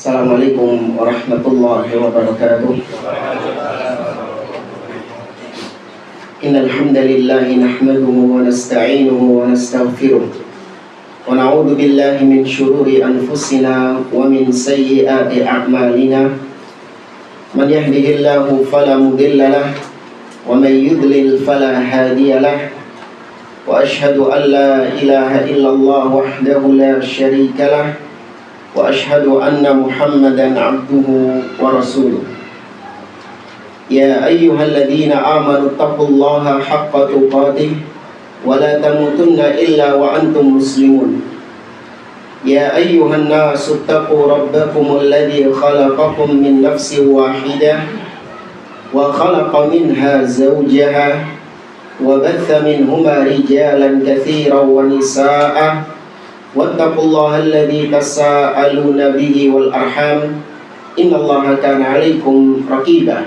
Assalamualaikum warahmatullahi wabarakatuh. Innal hamdalillah nahmaduhu wa nasta'inuhu wa nastaghfiruh wa na'udzu billahi min shururi anfusina wa min sayyiati a'malina. Man yahdihillahu fala mudilla lahu wa man yudlil fala hadiya lahu. Wa ashhadu an la ilaha illallah wahdahu la syarika lahu wa ashhadu anna Muhammadan abduhu wa rasuluh. Ya ayyuhalladzina amanu taqullaha haqqa tuqatih wa la tamutunna illa wa antum muslimun. Ya ayyuhan nasu taqu rabbakumul ladzi khalaqakum min nafsin wahidah wa khalaqa minha zawjaha wa batha minhuma rijalan katsiran wa nisaa'a wattaqullaha alladzi tasaaluna bihi wal arham innallaha kana 'alaikum raqiba.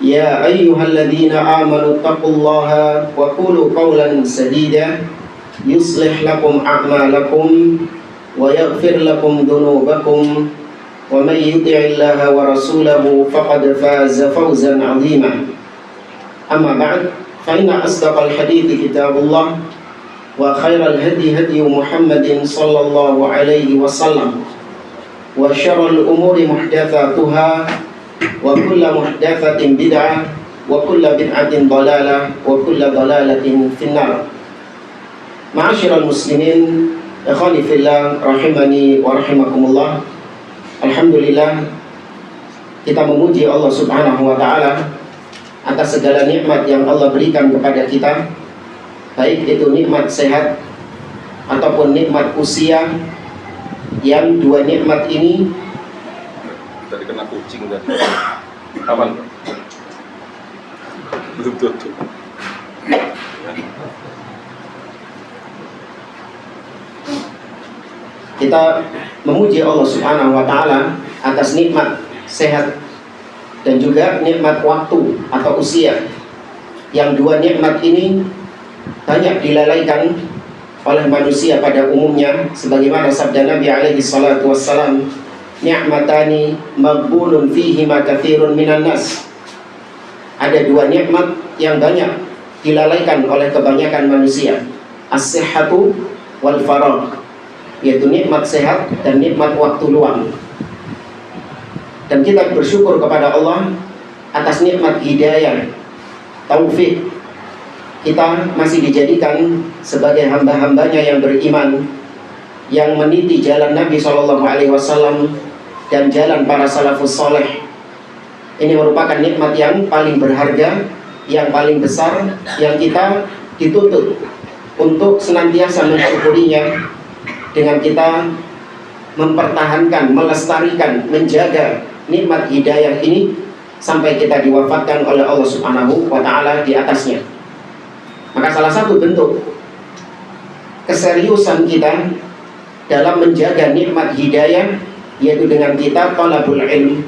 Ya ayyuhalladzina amanu taqullaha wa qulu qawlan sadida yuslih lakum a'malakum wa yaghfir lakum dhunubakum wa may yuti'illaha wa rasulahu faqad faza fawzan 'azima. Amma ba'd, fa inna asdaqal hadithi kitabullah wa khairal hadi hadi Muhammadin sallallahu alaihi wasallam wa syarrul umuri muhdatsatuha wa kullu muhdatsatin bid'ah wa kullu bid'atin dhalalah wa kullu dhalalatin finnar. Ma'asyiral muslimin, ikhwani fillah rahimani wa rahimakumullah. Alhamdulillah, kita memuji Allah Subhanahu wa taala atas segala nikmat yang Allah berikan kepada kita, baik itu nikmat sehat ataupun nikmat usia, yang dua nikmat ini tadi kena kucing tadi. Aman. Belum tutup. kita memuji Allah Subhanahu wa taala atas nikmat sehat dan juga nikmat waktu atau usia. Yang dua nikmat ini banyak dilalaikan oleh manusia pada umumnya, sebagaimana sabda Nabi alaihi salatu wassalam, ni'matani maghbunun fihima katsirun minan nas. Ada dua nikmat yang banyak dilalaikan oleh kebanyakan manusia, as-sihhatu wal faragh, yaitu nikmat sehat dan nikmat waktu luang. Dan kita bersyukur kepada Allah atas nikmat hidayah, taufik. Kita masih dijadikan sebagai hamba-hambanya yang beriman, yang meniti jalan Nabi SAW dan jalan para salafus soleh. Ini merupakan nikmat yang paling berharga, yang paling besar, yang kita dituntut untuk senantiasa mensyukurinya dengan kita mempertahankan, melestarikan, menjaga nikmat hidayah ini sampai kita diwafatkan oleh Allah Subhanahu wa taala di atasnya. Maka salah satu bentuk keseriusan kita dalam menjaga nikmat hidayah yaitu dengan kita talabul ilm,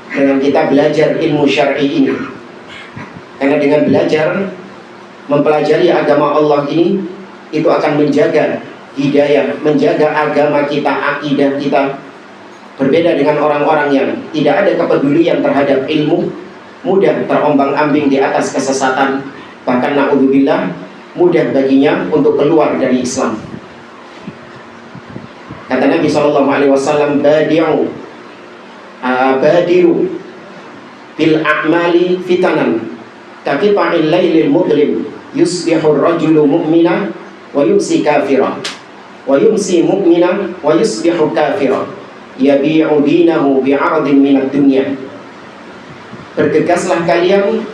dengan kita belajar ilmu syar'i ini. Karena dengan belajar, mempelajari agama Allah ini, itu akan menjaga hidayah, menjaga agama kita, akidah kita. Berbeda dengan orang-orang yang tidak ada kepedulian terhadap ilmu, mudah terombang-ambing di atas kesesatan, bahkan na'udzubillah, mudah baginya untuk keluar dari Islam. Kata Nabi SAW, badiru bil a'mali fitanan kaqita'il lailil mudlim yusbihur rajulu mu'mina wa yumsi kafira wa yumsi mu'mina wa yusbihu kafira yabi'u dinahu bi'aradin minad dunya. Bergegaslah kalian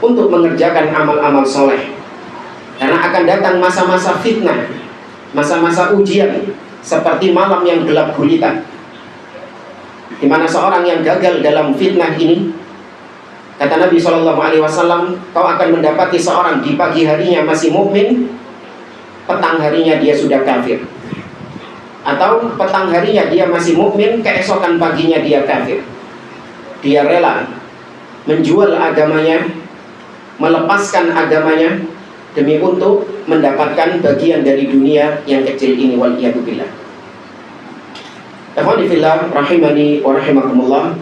untuk mengerjakan amal-amal soleh, karena akan datang masa-masa fitnah, masa-masa ujian, seperti malam yang gelap gulita, di mana seorang yang gagal dalam fitnah ini, kata Nabi SAW, kau akan mendapati seorang di pagi harinya masih mukmin, petang harinya dia sudah kafir. Atau petang harinya dia masih mukmin, keesokan paginya dia kafir. Dia rela menjual agamanya, melepaskan agamanya demi untuk mendapatkan bagian dari dunia yang kecil ini, waliyadzubillah. Ikhwani fillah rahimani wa rahimakumullah.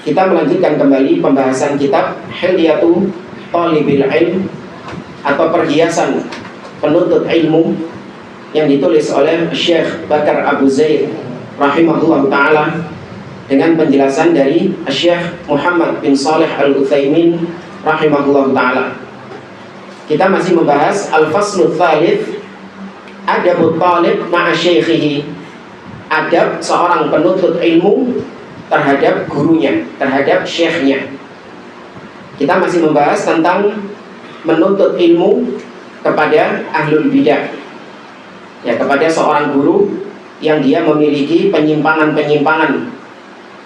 Kita melanjutkan kembali pembahasan kitab Hilyatu Thalibil Ilm atau perhiasan penuntut ilmu yang ditulis oleh Syekh Bakar Abu Zaid rahimahullah ta'ala dengan penjelasan dari Syekh Muhammad bin Saleh Al-Utsaimin rahimahullah ta'ala. Kita masih membahas Al-Faslu Tsalits, Adabut Talib ma'a Syaikhihi, adab seorang penuntut ilmu terhadap gurunya, terhadap syekhnya. Kita masih membahas tentang menuntut ilmu kepada ahlul bidah, ya, kepada seorang guru yang dia memiliki penyimpangan-penyimpangan,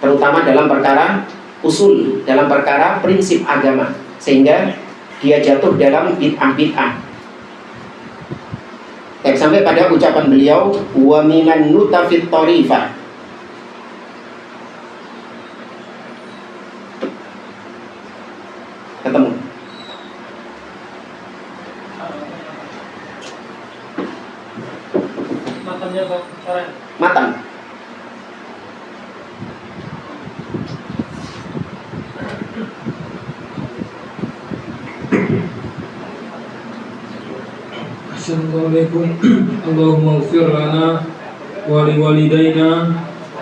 terutama dalam perkara usul, dalam perkara prinsip agama, sehingga dia jatuh dalam bid'ah-bid'ah. Sampai pada ucapan beliau, wa minan nutafit tarifah, ketemu matannya kok sore matan. Assalamualaikum. Allahumma ighfir lana wa li walidayna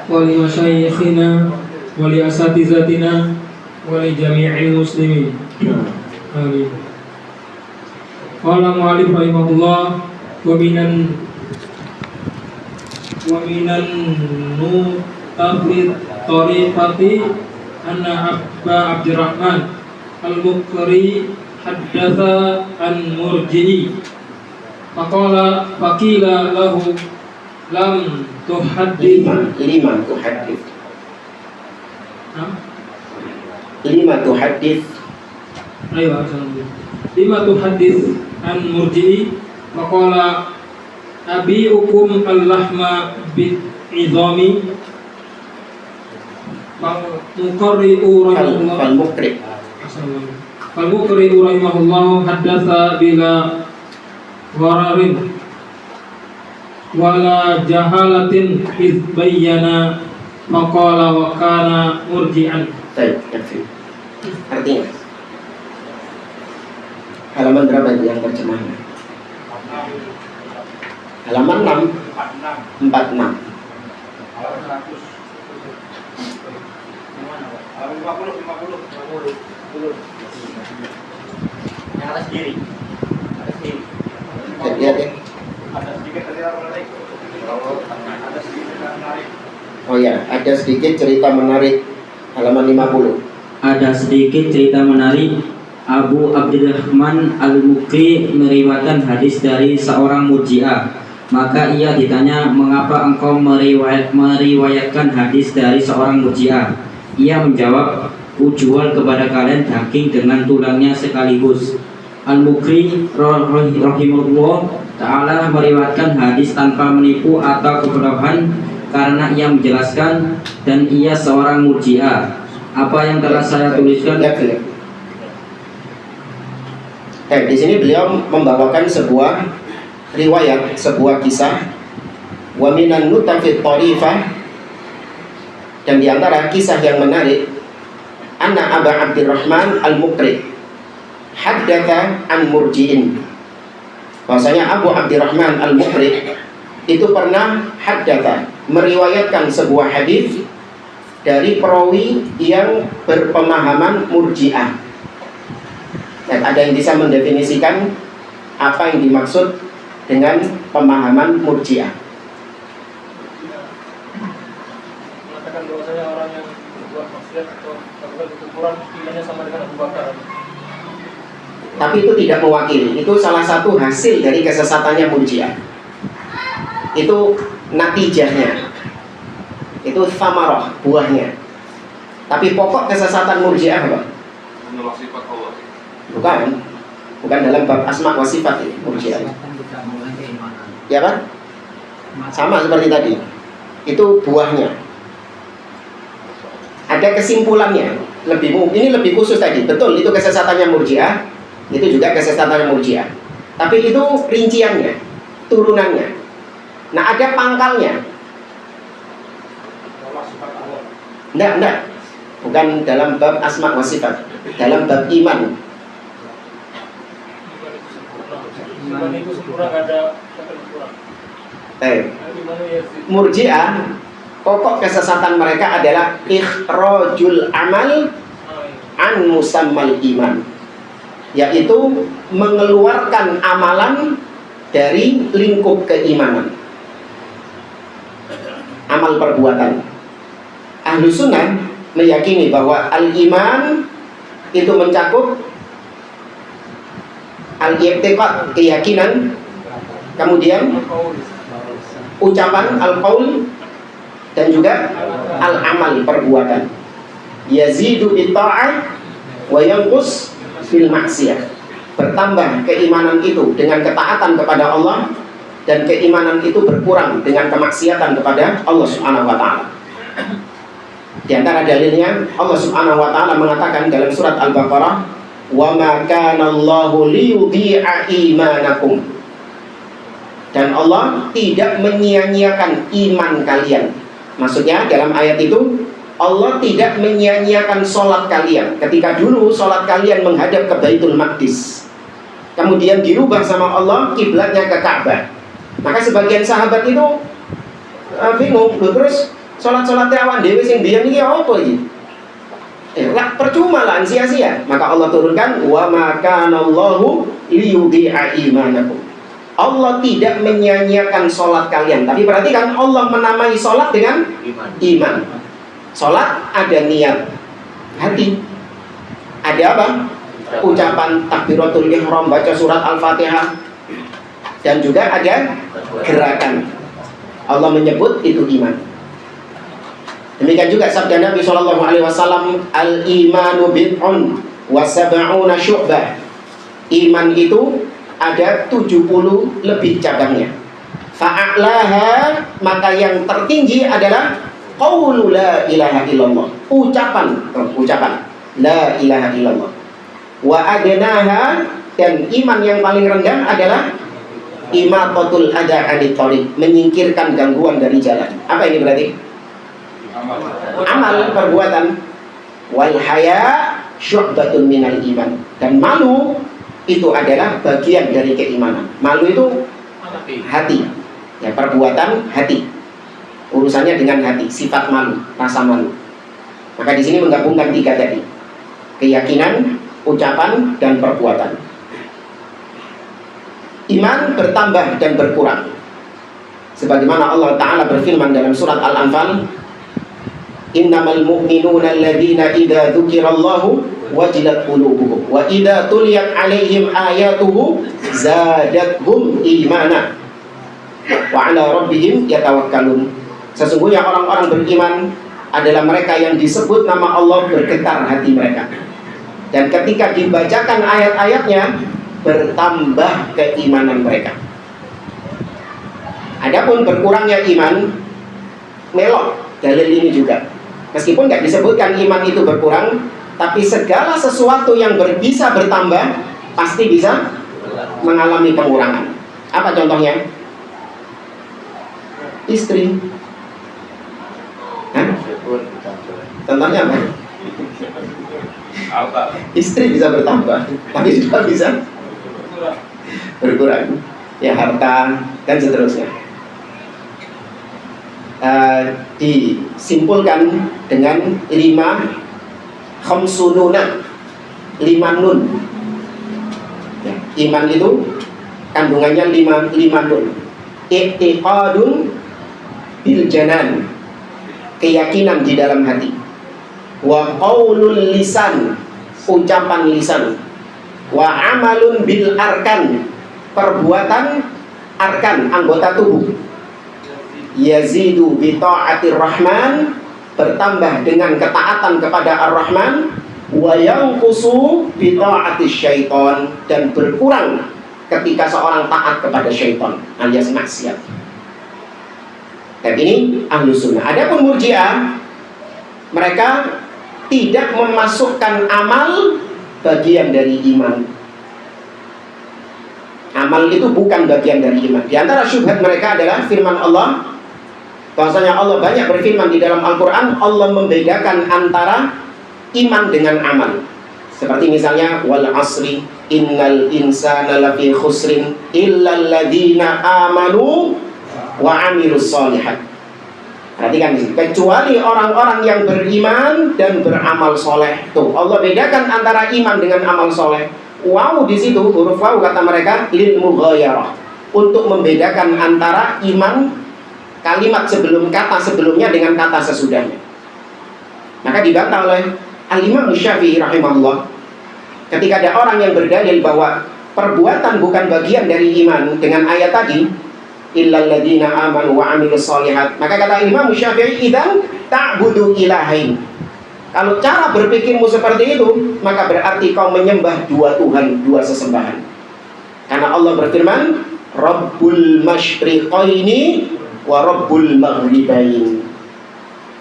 wa li masyayikhina wa li asatizatina wa li jami'il muslimin. Amin. Qala mu'allif rahimahullah wa minan nutafit tariqati anna Abba Abdurrahman al-Muqri haddatha an-Murji'i faqala faqila lahu lam tuhaddith lima tuhaddith ayo lima tuhaddith an-Murji'i faqala abiukum al-lahma bid-'idhami Fal-Muqri'u rahimahullah haddatha bila wararin wala jahalatin iz bayyana maqala wa kana murji'an. Baik, artinya halaman berapa yang terjemahnya? Halaman 646. Yang atas kiri. Lihat ya. Ada sedikit cerita menarik. Oh ya, ada sedikit cerita menarik. Halaman 50. Ada sedikit cerita menarik. Abu Abdurrahman Al-Muqri meriwayatkan hadis dari seorang murji'ah. Maka ia ditanya, mengapa engkau meriwayatkan hadis dari seorang murji'ah? Ia menjawab, ku jual kepada kalian daging dengan tulangnya sekaligus. Al-Muqri rahimahullah ta'ala meriwayatkan hadis tanpa menipu atau kebodohan, karena ia menjelaskan, dan ia seorang murji'ah. Apa yang telah saya tuliskan? Di sini beliau membawakan sebuah riwayat, sebuah kisah. Wa minan nutafit tarifah, dan diantara kisah yang menarik, anna Aba Abdurrahman Al-Muqri haddatha an murji'in, bahwasanya Abu Abdurrahman Al-Muqri itu pernah haddatha, meriwayatkan sebuah hadis dari perawi yang berpemahaman murji'ah. Dan ada yang bisa mendefinisikan apa yang dimaksud dengan pemahaman murji'ah? Mengatakan bahwasanya orang yang berbuat maksiat atau melakukan kekufuran imannya sama dengan Abu Bakar. Tapi itu tidak mewakili. Itu salah satu hasil dari kesesatannya murji'ah. Itu natijahnya. Itu thamarah, buahnya. Tapi pokok kesesatan murji'ah apa? Menolak sifat Allah. Bukan dalam bab asma wa sifat ini murji'ah. Ya kan? Sama seperti tadi. Itu buahnya. Ada kesimpulannya. Ini lebih khusus tadi. Betul, itu kesesatannya murji'ah. Itu juga kesesatannya murji'ah. Tapi itu rinciannya, turunannya. Nah, ada pangkalnya. Enggak. Bukan dalam bab asma wa sifat, dalam bab iman. Iman itu sempurna, nggak ada kata kurang. Iman yazid. Murji'ah, pokok kesesatan mereka adalah ikhrajul amal an musammal iman, yaitu mengeluarkan amalan dari lingkup keimanan, amal perbuatan. Ahlu sunnah meyakini bahwa al-iman itu mencakup al-i'tiqad, keyakinan, kemudian ucapan, al-qaul, dan juga al-amal, perbuatan. Yazidu bitta'ah wa yanqus bil maksiyah. Bertambah keimanan itu dengan ketaatan kepada Allah, dan keimanan itu berkurang dengan kemaksiatan kepada Allah Subhanahu wa taala. Di antara dalilnya Allah Subhanahu wa taala mengatakan dalam surat Al-Baqarah, "Wa ma kana Allahu liyudhi'a imanakum." Dan Allah tidak menyia-nyiakan iman kalian. Maksudnya dalam ayat itu Allah tidak menyia-nyiakan sholat kalian. Ketika dulu sholat kalian menghadap ke Baitul Maqdis, kemudian dirubah sama Allah kiblatnya ke Ka'bah. Maka sebagian sahabat itu bingung, terus sholat-sholatnya awan dewe sing biyen iki apa iki? Lah percuma lah, sia-sia. Maka Allah turunkan, wa ma kana Allahu liyudhi'a imanakum. Allah tidak menyia-nyiakan sholat kalian. Tapi perhatikan, Allah menamai sholat dengan iman. Sholat ada niat hati, ada apa? Ucapan takbiratul ihram, baca surat Al-Fatihah, dan juga ada gerakan. Allah menyebut itu iman. Demikian juga sabda Nabi SAW, al-imanu bid'un wa sab'una syu'bah. Iman itu ada 70 lebih cabangnya. Fa'a'laha, maka yang tertinggi adalah qaulu la ilaha illallah, ucapan la ilaha illallah. Wa adnaha, dan iman yang paling rendah adalah imatatul adha 'anit thariq, menyingkirkan gangguan dari jalan. Apa ini berarti? Amal, perbuatan. Wal haya syu'batun minal iman, dan malu itu adalah bagian dari keimanan. Malu itu hati, ya, perbuatan hati, urusannya dengan hati, sifat malu, rasa malu. Maka di sini menggabungkan tiga tadi: keyakinan, ucapan, dan perbuatan. Iman bertambah dan berkurang, sebagaimana Allah Ta'ala berfirman dalam surat Al-Anfal, innamal mu'minuna alladhina idza dzukirallahu wajilat qulubuhum wa idza tuliyat 'alaihim ayatuhu zadathum imana wa 'ala rabbihim yatawakkalun. Sesungguhnya orang-orang beriman adalah mereka yang disebut nama Allah bergetar hati mereka, dan ketika dibacakan ayat-ayatnya bertambah keimanan mereka. Adapun berkurangnya iman, melok dalil ini juga. Meskipun tidak disebutkan iman itu berkurang, tapi segala sesuatu yang bisa bertambah pasti bisa mengalami pengurangan. Apa contohnya? Istri. Hah? Contohnya apa? Istri bisa bertambah, tapi juga bisa berkurang. Ya, harta dan seterusnya. Disimpulkan dengan 5 khamsununa, 5 nun. Ya, iman itu kandungannya 5 nun. I'tiqadun bil janan, keyakinan di dalam hati. Wa qaulul lisan, ucapan lisan. Wa amalun bil arkan, perbuatan arkan, anggota tubuh. Yazidu bi ta'atir rahman, bertambah dengan ketaatan kepada ar-Rahman. Wa yanqusu bi ta'atis syaitan, dan berkurang ketika seorang taat kepada syaitan alias maksiat. Dan ini ahlu sunnah. Adapun murji'ah, mereka tidak memasukkan amal bagian dari iman. Amal itu bukan bagian dari iman. Di antara syubhat mereka adalah firman Allah, Bahwasanya Allah banyak berfirman di dalam Al-Quran, Allah membedakan antara iman dengan amal. Seperti misalnya wal asri innal insana lafi khusrin illal ladzina amanu wa amilus sholihat. Perhatikan di sini, kecuali orang-orang yang beriman dan beramal soleh. Tuh, Allah bedakan antara iman dengan amal soleh. Wow, di situ huruf wow kata mereka lil mughayarah, untuk membedakan antara iman kalimat sebelum kata sebelumnya dengan kata sesudahnya. Maka dibantah oleh Al-Imam Syafi'i rahimahullah ketika ada orang yang berdalil bahwa perbuatan bukan bagian dari iman dengan ayat tadi illal ladzina amanu wa amilus sholihat. Maka kata Imam Syafi'i, idzan ta'budu ilahain. Kalau cara berpikirmu seperti itu, maka berarti kau menyembah dua Tuhan, dua sesembahan. Karena Allah berfirman, Rabbul masyriqaini wa Rabbul maghribain.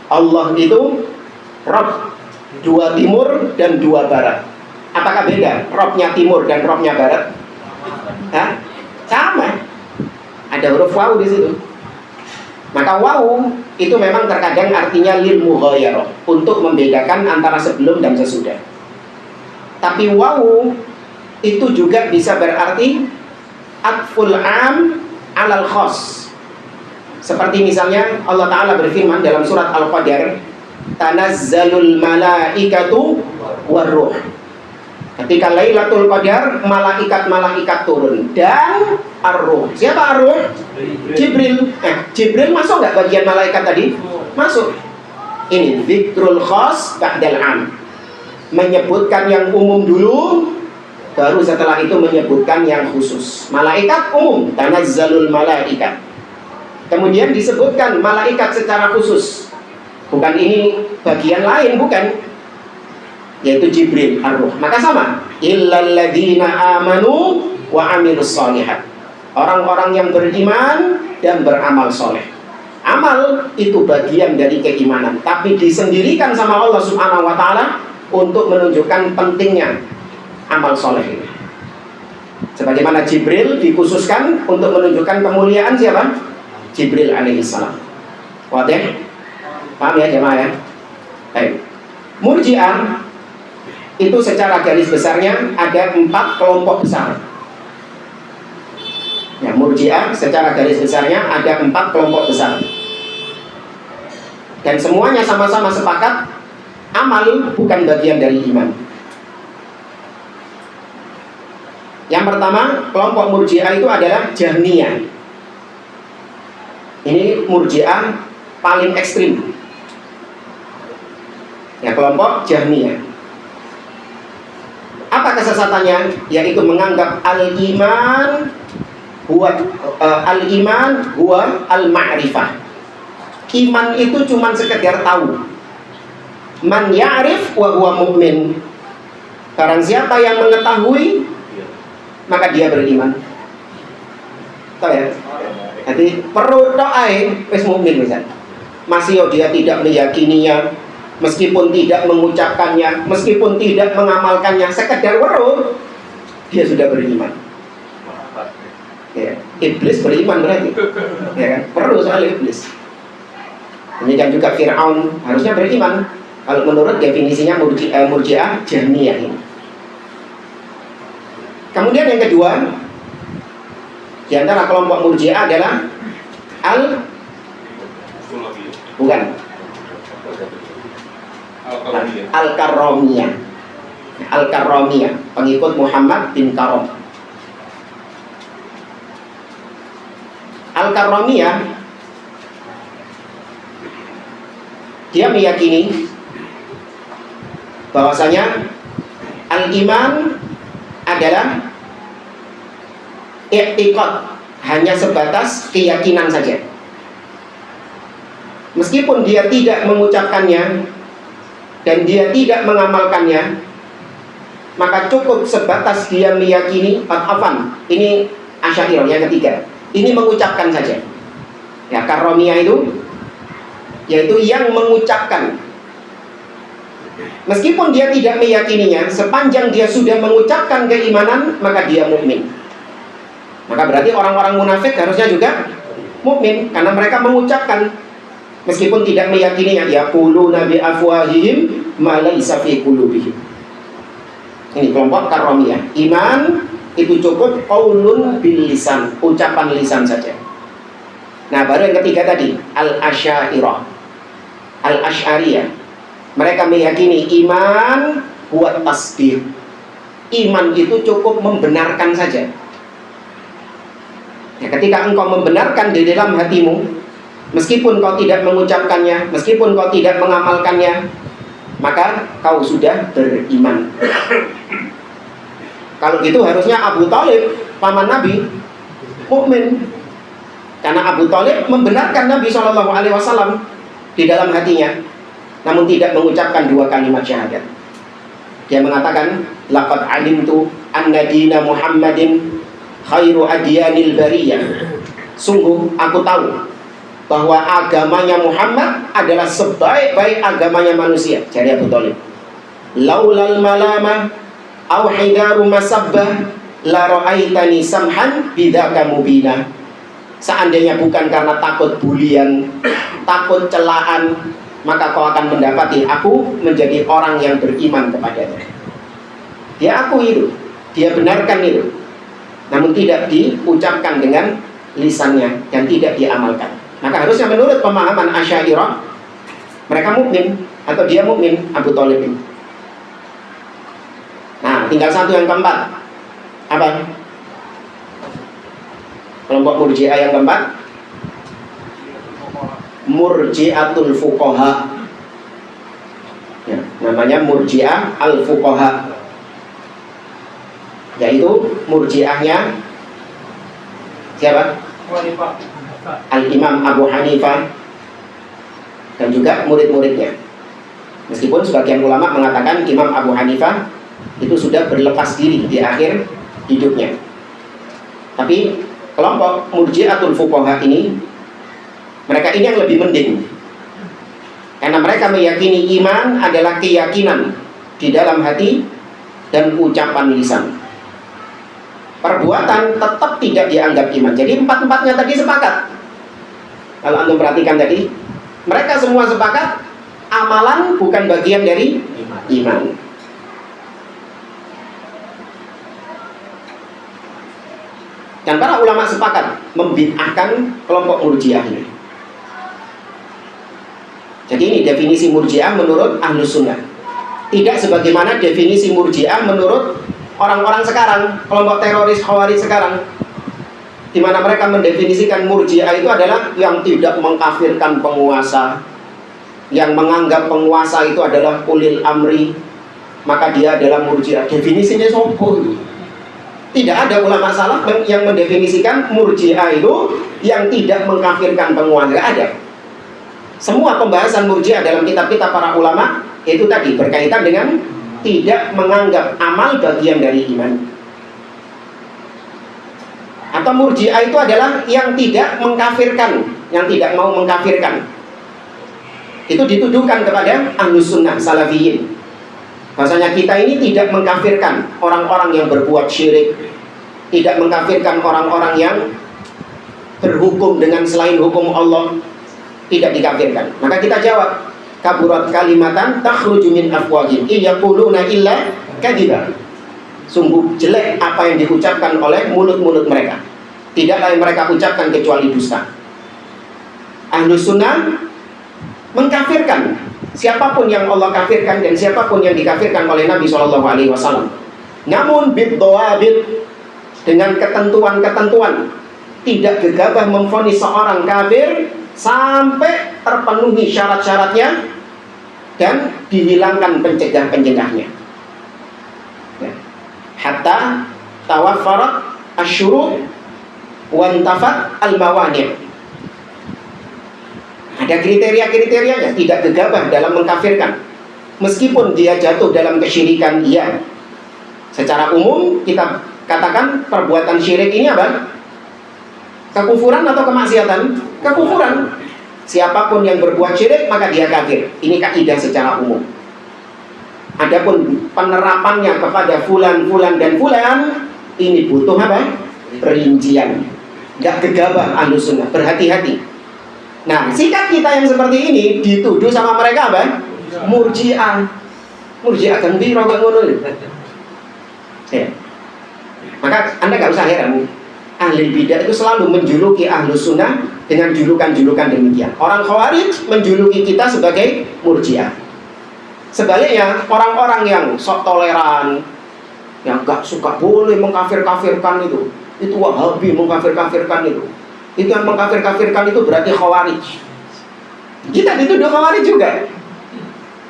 Allah itu Rabb, dua timur dan dua barat. Apakah beda Rabbnya timur dan Rabbnya barat? Hah? Sama. Ada huruf waw di situ. Maka waw itu memang terkadang artinya lil mughayarah, untuk membedakan antara sebelum dan sesudah. Tapi waw itu juga bisa berarti atful am alal khos. Seperti misalnya Allah Ta'ala berfirman dalam surat Al-Qadar, tanazzalul malaikatu warruh. Ketika Lailatul Qadar, malaikat-malaikat turun dan ar-ruh. Siapa ar-ruh? Jibril. Jibril masuk nggak bagian malaikat tadi? Masuk. Ini dzikrul khas ba'dal am. Menyebutkan yang umum dulu, baru setelah itu menyebutkan yang khusus. Malaikat umum, tanazzalul malaikat. Kemudian disebutkan malaikat secara khusus. Bukan ini bagian lain, bukan, yaitu Jibril ar-ruh. Maka sama, illal ladzina amanu wa amilus sholihat. Orang-orang yang beriman dan beramal soleh. Amal itu bagian dari keimanan, tapi disendirikan sama Allah Subhanahu wa ta'ala untuk menunjukkan pentingnya amal soleh ini. Sebagaimana Jibril dikhususkan untuk menunjukkan kemuliaan siapa? Jibril alaihissalam. Wadah? Paham ya jemaah ya? Baik. Murji'ah itu secara garis besarnya ada 4 kelompok besar. Ya, Murji'ah secara garis besarnya ada 4 kelompok besar. Dan semuanya sama-sama sepakat amal bukan bagian dari iman. Yang pertama, kelompok Murji'ah itu adalah Jahmiyah. Ini Murji'ah paling ekstrim. Ya, kelompok Jahmiyah. Apa kesesatannya? Yaitu menganggap al-iman huwa al-ma'rifah. Iman itu cuma sekedar tahu. Man ya'rif wa huwa mu'min. Barang siapa yang mengetahui, maka dia beriman. Tahu ya? Jadi perlu doai wis mukmin misal. Masih dia tidak meyakininya, meskipun tidak mengucapkannya, meskipun tidak mengamalkannya, sekedar weruh, dia sudah beriman. Ya, iblis beriman berarti. Ya kan? Perlu soal iblis. Demikian juga Fir'aun harusnya beriman. Kalau menurut definisinya Murji'ah Jahmiyah ini. Kemudian yang kedua, di antara kelompok Murji'ah adalah Al-Karramiyah. Al-Karramiyah, pengikut Muhammad bin Karam. Al-Karramiyah, dia meyakini bahwasanya al-iman adalah i'tiqad, hanya sebatas keyakinan saja. Meskipun dia tidak mengucapkannya dan dia tidak mengamalkannya, maka cukup sebatas dia meyakini. Ini Asy'ariyah yang ketiga. Ini mengucapkan saja. Ya, Karramiyah itu yaitu yang mengucapkan. Meskipun dia tidak meyakininya, sepanjang dia sudah mengucapkan keimanan, maka dia mukmin. Maka berarti orang-orang munafik harusnya juga mukmin karena mereka mengucapkan meskipun tidak meyakininya. Yaquluna bi afwahihim ma laysa fi qulubihim. Ini kelompok karomiyah. Iman itu cukup qaulun bil lisan, ucapan lisan saja. Nah, baru yang ketiga tadi, al-asy'ariyah. Al-asy'ariyah, mereka meyakini iman buat tasbih. Iman itu cukup membenarkan saja. Ya, ketika engkau membenarkan di dalam hatimu, meskipun kau tidak mengucapkannya, meskipun kau tidak mengamalkannya, maka kau sudah beriman. Kalau gitu harusnya Abu Thalib, paman Nabi, mukmin. Karena Abu Thalib membenarkan Nabi SAW di dalam hatinya, namun tidak mengucapkan 2 kalimat syahadat. Dia mengatakan, laqad alimtu anna dina Muhammadin khairu adyanil bariyah. Sungguh aku tahu bahwa agamanya Muhammad adalah sebaik-baik agamanya manusia. Jadi Abu Thalib, laulal malamah aw hidaru masabbah la ra'aitani samhan bidzaka mubina. Seandainya bukan karena takut bulian, takut celaan, maka kau akan mendapati aku menjadi orang yang beriman kepadanya. Dia akui itu, dia benarkan itu, namun tidak diucapkan dengan lisannya dan tidak diamalkan. Maka harusnya menurut pemahaman Asy'ariyah, mereka mukmin atau dia mukmin, Abu Thalib. Nah, tinggal satu yang keempat. Apa? Kelompok Murji'ah yang keempat, Murji'atul Fuqaha. Ya, namanya Murji'ah al-Fuqaha, yaitu murji'ahnya siapa? Al-Imam Abu Hanifah dan juga murid-muridnya. Meskipun sebagian ulama mengatakan Imam Abu Hanifah itu sudah berlepas diri di akhir hidupnya, tapi kelompok Murji'atul Fuqaha ini, mereka ini yang lebih mending, karena mereka meyakini iman adalah keyakinan di dalam hati dan ucapan lisan. Perbuatan tetap tidak dianggap iman. Jadi empat-empatnya tadi sepakat. Kalau Anda perhatikan tadi, mereka semua sepakat amalan bukan bagian dari iman. Dan para ulama sepakat membid'ahkan kelompok Murji'ah ini. Jadi ini definisi Murji'ah menurut Ahlus Sunnah. Tidak sebagaimana definisi Murji'ah menurut orang-orang sekarang, kelompok teroris Khawarij sekarang, di mana mereka mendefinisikan Murji'ah itu adalah yang tidak mengkafirkan penguasa, yang menganggap penguasa itu adalah ulil amri, maka dia adalah Murji'ah. Definisinya sopo itu? Tidak ada ulama salaf yang mendefinisikan Murji'ah itu yang tidak mengkafirkan penguasa. Tidak ada. Semua pembahasan Murji'ah dalam kitab-kitab para ulama itu tadi berkaitan dengan tidak menganggap amal bagian dari iman. Atau Murji'ah itu adalah yang tidak mengkafirkan, yang tidak mau mengkafirkan. Itu dituduhkan kepada Ahlus Sunnah Salafiyin. Bahasanya kita ini tidak mengkafirkan orang-orang yang berbuat syirik, tidak mengkafirkan orang-orang yang berhukum dengan selain hukum Allah, tidak dikafirkan. Maka kita jawab, kaburat kalimatan takhruju min afwahihim yaquluna illa kadziba. Sungguh jelek apa yang diucapkan oleh mulut-mulut mereka. Tidaklah yang mereka ucapkan kecuali dusta. Ahlus Sunnah mengkafirkan siapapun yang Allah kafirkan dan siapapun yang dikafirkan oleh Nabi SAW. Namun bid-dhawabit, dengan ketentuan-ketentuan, tidak gegabah memvonis seorang kafir sampai terpenuhi syarat-syaratnya dan dihilangkan pencegah-pencegahnya. Ya. Hatta tawaffarat asyurut wantafat al-mawani'. Ada kriteria-kriterianya, tidak gegabah dalam mengkafirkan. Meskipun dia jatuh dalam kesyirikan, iya. Secara umum kita katakan perbuatan syirik ini apa? Kekufuran atau kemaksiatan? Kekufuran. Siapapun yang berbuat syirik maka dia kafir. Ini kaidah secara umum. Adapun penerapannya kepada fulan, fulan dan fulan, ini butuh apa? Perincian. Gak gegabah Ahlus Sunnah. Berhati-hati. Nah, sikap kita yang seperti ini dituduh sama mereka apa? Murji'ah. Murji'ah kan biro kok ngono. Ya. Maka Anda nggak usah heran, ahli bidah itu selalu menjuluki ahlus sunnah dengan julukan-julukan demikian. Orang Khawarij menjuluki kita sebagai Murji'ah. Sebaliknya, orang-orang yang sok toleran, yang gak suka boleh mengkafir-kafirkan itu Wahabi mengkafir-kafirkan itu yang mengkafir-kafirkan itu berarti Khawarij. Kita dituduh Khawarij juga.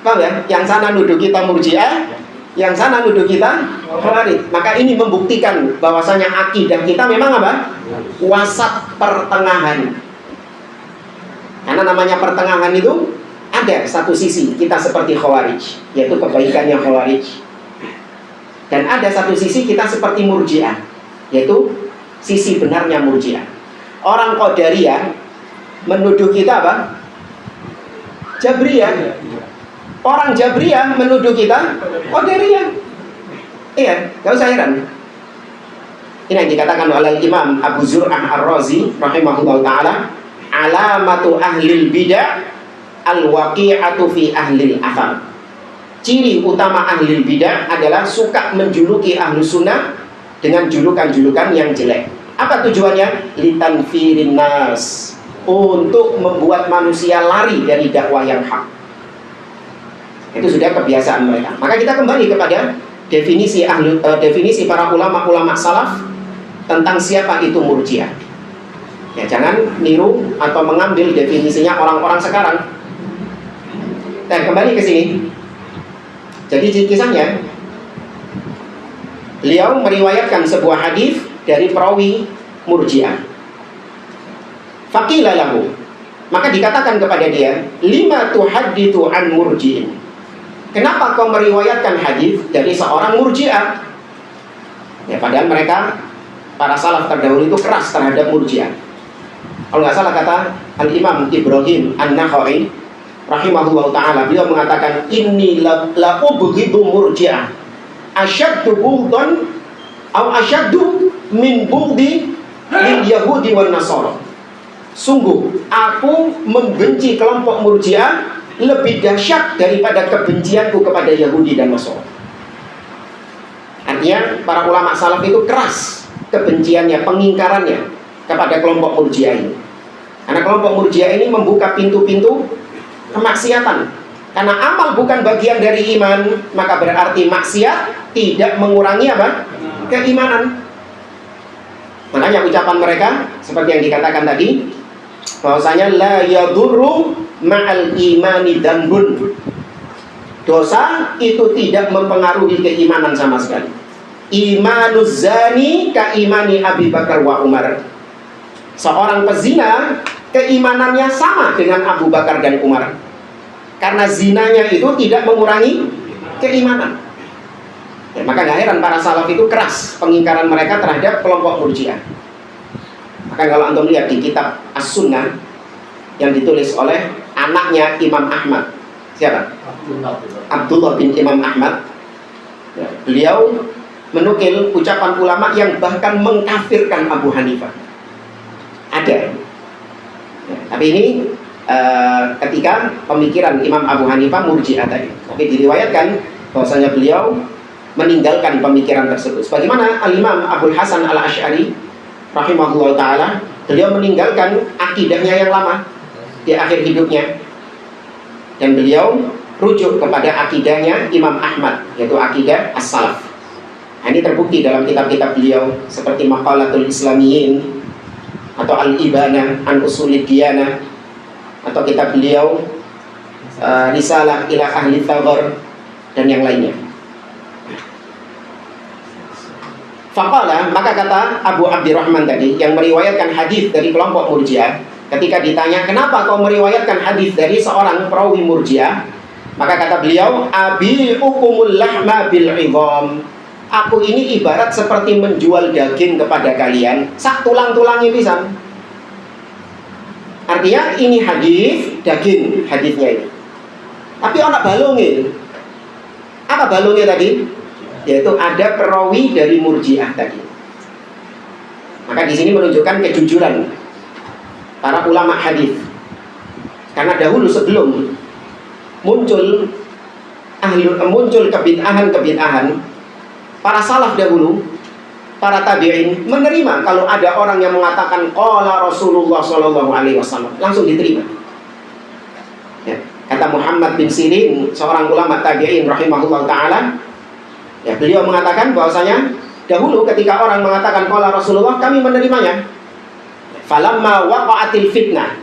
Paham ya? Yang sana nuduh kita Murji'ah, yang sana nuduh kita Khawarij. Maka ini membuktikan bahwasanya akidah kita memang apa? Wasat pertengahan. Karena namanya pertengahan itu ada satu sisi kita seperti Khawarij, yaitu kebaikannya Khawarij. Dan ada satu sisi kita seperti Murji'ah, yaitu sisi benarnya Murji'ah. Orang Qadariyah menuduh kita apa? Jabriyah. Orang Jabriyah menuduh kita Qadariyah. Iya, gak usah heran. Ini yang dikatakan oleh Imam Abu Zur'ah Ar-Razi rahimahullah ta'ala, alamatu ahlil bidah al-waqi'atu fi ahlil athar. Ciri utama ahlil bidah adalah suka menjuluki ahlu sunnah dengan julukan-julukan yang jelek. Apa tujuannya? Litanfirin nas, untuk membuat manusia lari dari dakwah yang hak. Itu sudah kebiasaan mereka. Maka kita kembali kepada definisi para ulama-ulama salaf tentang siapa itu Murji'ah. Ya, jangan niru atau mengambil definisinya orang-orang sekarang. Dan kembali ke sini. Jadi kisahnya, beliau meriwayatkan sebuah hadis dari perawi Murji'ah. Faqila lahu, maka dikatakan kepada dia, lima tuhaddithu an murji'in. Kenapa kau meriwayatkan hadis dari seorang Murji'ah? Ya, padahal mereka para salaf terdahulu itu keras terhadap Murji'ah. Kalau nggak salah kata Al-Imam Ibrahim An-Nakha'i rahimahullah ta'ala, beliau mengatakan, inni la ubghidu Murji'ah asyaddu bughdan atau asyaddu min bughdi lil yahudi wan nasara. Sungguh aku membenci kelompok Murji'ah lebih dahsyat daripada kebencianku kepada Yahudi dan Nasara. Artinya para ulama salaf itu keras kebenciannya, pengingkarannya kepada kelompok Murji'ah ini. Karena kelompok Murji'ah ini membuka pintu-pintu kemaksiatan. Karena amal bukan bagian dari iman, maka berarti maksiat tidak mengurangi apa? Keimanan. Makanya ucapan mereka seperti yang dikatakan tadi, bahwasanya la yadurru ma'al imani dhanbun. Dosa itu tidak mempengaruhi keimanan sama sekali. Imanuz zani ka imani Abi Bakar wa Umar. Seorang pezina keimanannya sama dengan Abu Bakar dan Umar. Karena zinanya itu tidak mengurangi keimanan. Ya, maka gak heran para salaf itu keras pengingkaran mereka terhadap kelompok Murji'ah. Maka kalau antum lihat di kitab As-Sunnah yang ditulis oleh anaknya Imam Ahmad, siapa? Abdullah bin Imam Ahmad. Ya, beliau menukil ucapan ulama yang bahkan mengkafirkan Abu Hanifah. Ada. Ya, tapi ini ketika pemikiran Imam Abu Hanifah Murji'ah tadi. Oke, diriwayatkan bahwasanya beliau meninggalkan pemikiran tersebut. Sebagaimana Al-Imam Abul Hasan Al-Asy'ari rahimahullah ta'ala, beliau meninggalkan akidahnya yang lama di akhir hidupnya, dan beliau rujuk kepada akidahnya Imam Ahmad, yaitu akidah As-Salaf. Nah, ini terbukti dalam kitab-kitab beliau seperti Maqalatul Islamiyyin atau Al-Ibanah an Usulid Diyanah, atau kitab beliau Risalah ila Ahli Thawar, dan yang lainnya. Faqala, maka kata Abu Abdurrahman tadi yang meriwayatkan hadis dari kelompok Murji'ah, ketika ditanya kenapa kau meriwayatkan hadis dari seorang perawi Murji'ah, maka kata beliau, abi'ukumul lahma bil 'idham. Aku ini ibarat seperti menjual daging kepada kalian sak tulang-tulangnya pisan. Artinya ini hadis daging hadisnya ini. Tapi anak balungnya. Apa balungnya tadi? Yaitu ada perawi dari Murji'ah tadi. Maka di sini menunjukkan kejujuran para ulama hadis Karena dahulu sebelum muncul kebid'ahan, para salaf dahulu, para tabi'in menerima kalau ada orang yang mengatakan qala Rasulullah sallallahu alaihi wasallam, langsung diterima. Ya, kata Muhammad bin Sirin, seorang ulama tabi'in rahimahullah taala, ya, beliau mengatakan bahwasanya dahulu ketika orang mengatakan qala Rasulullah, kami menerimanya. Falamma waqa'atil fitnah,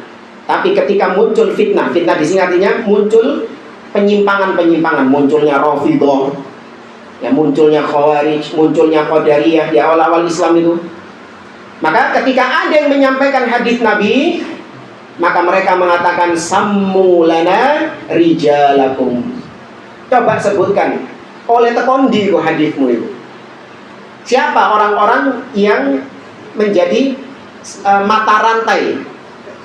tapi ketika muncul fitnah di sini artinya muncul penyimpangan-penyimpangan, munculnya Rafidhah, ya, munculnya Khawarij, munculnya Qadariyah di awal-awal Islam itu. Maka ketika ada yang menyampaikan hadis Nabi, maka mereka mengatakan sammu lana rijalakum. Coba sebutkan, oleh tekondi ku hadismu itu. Siapa orang-orang yang menjadi mata rantai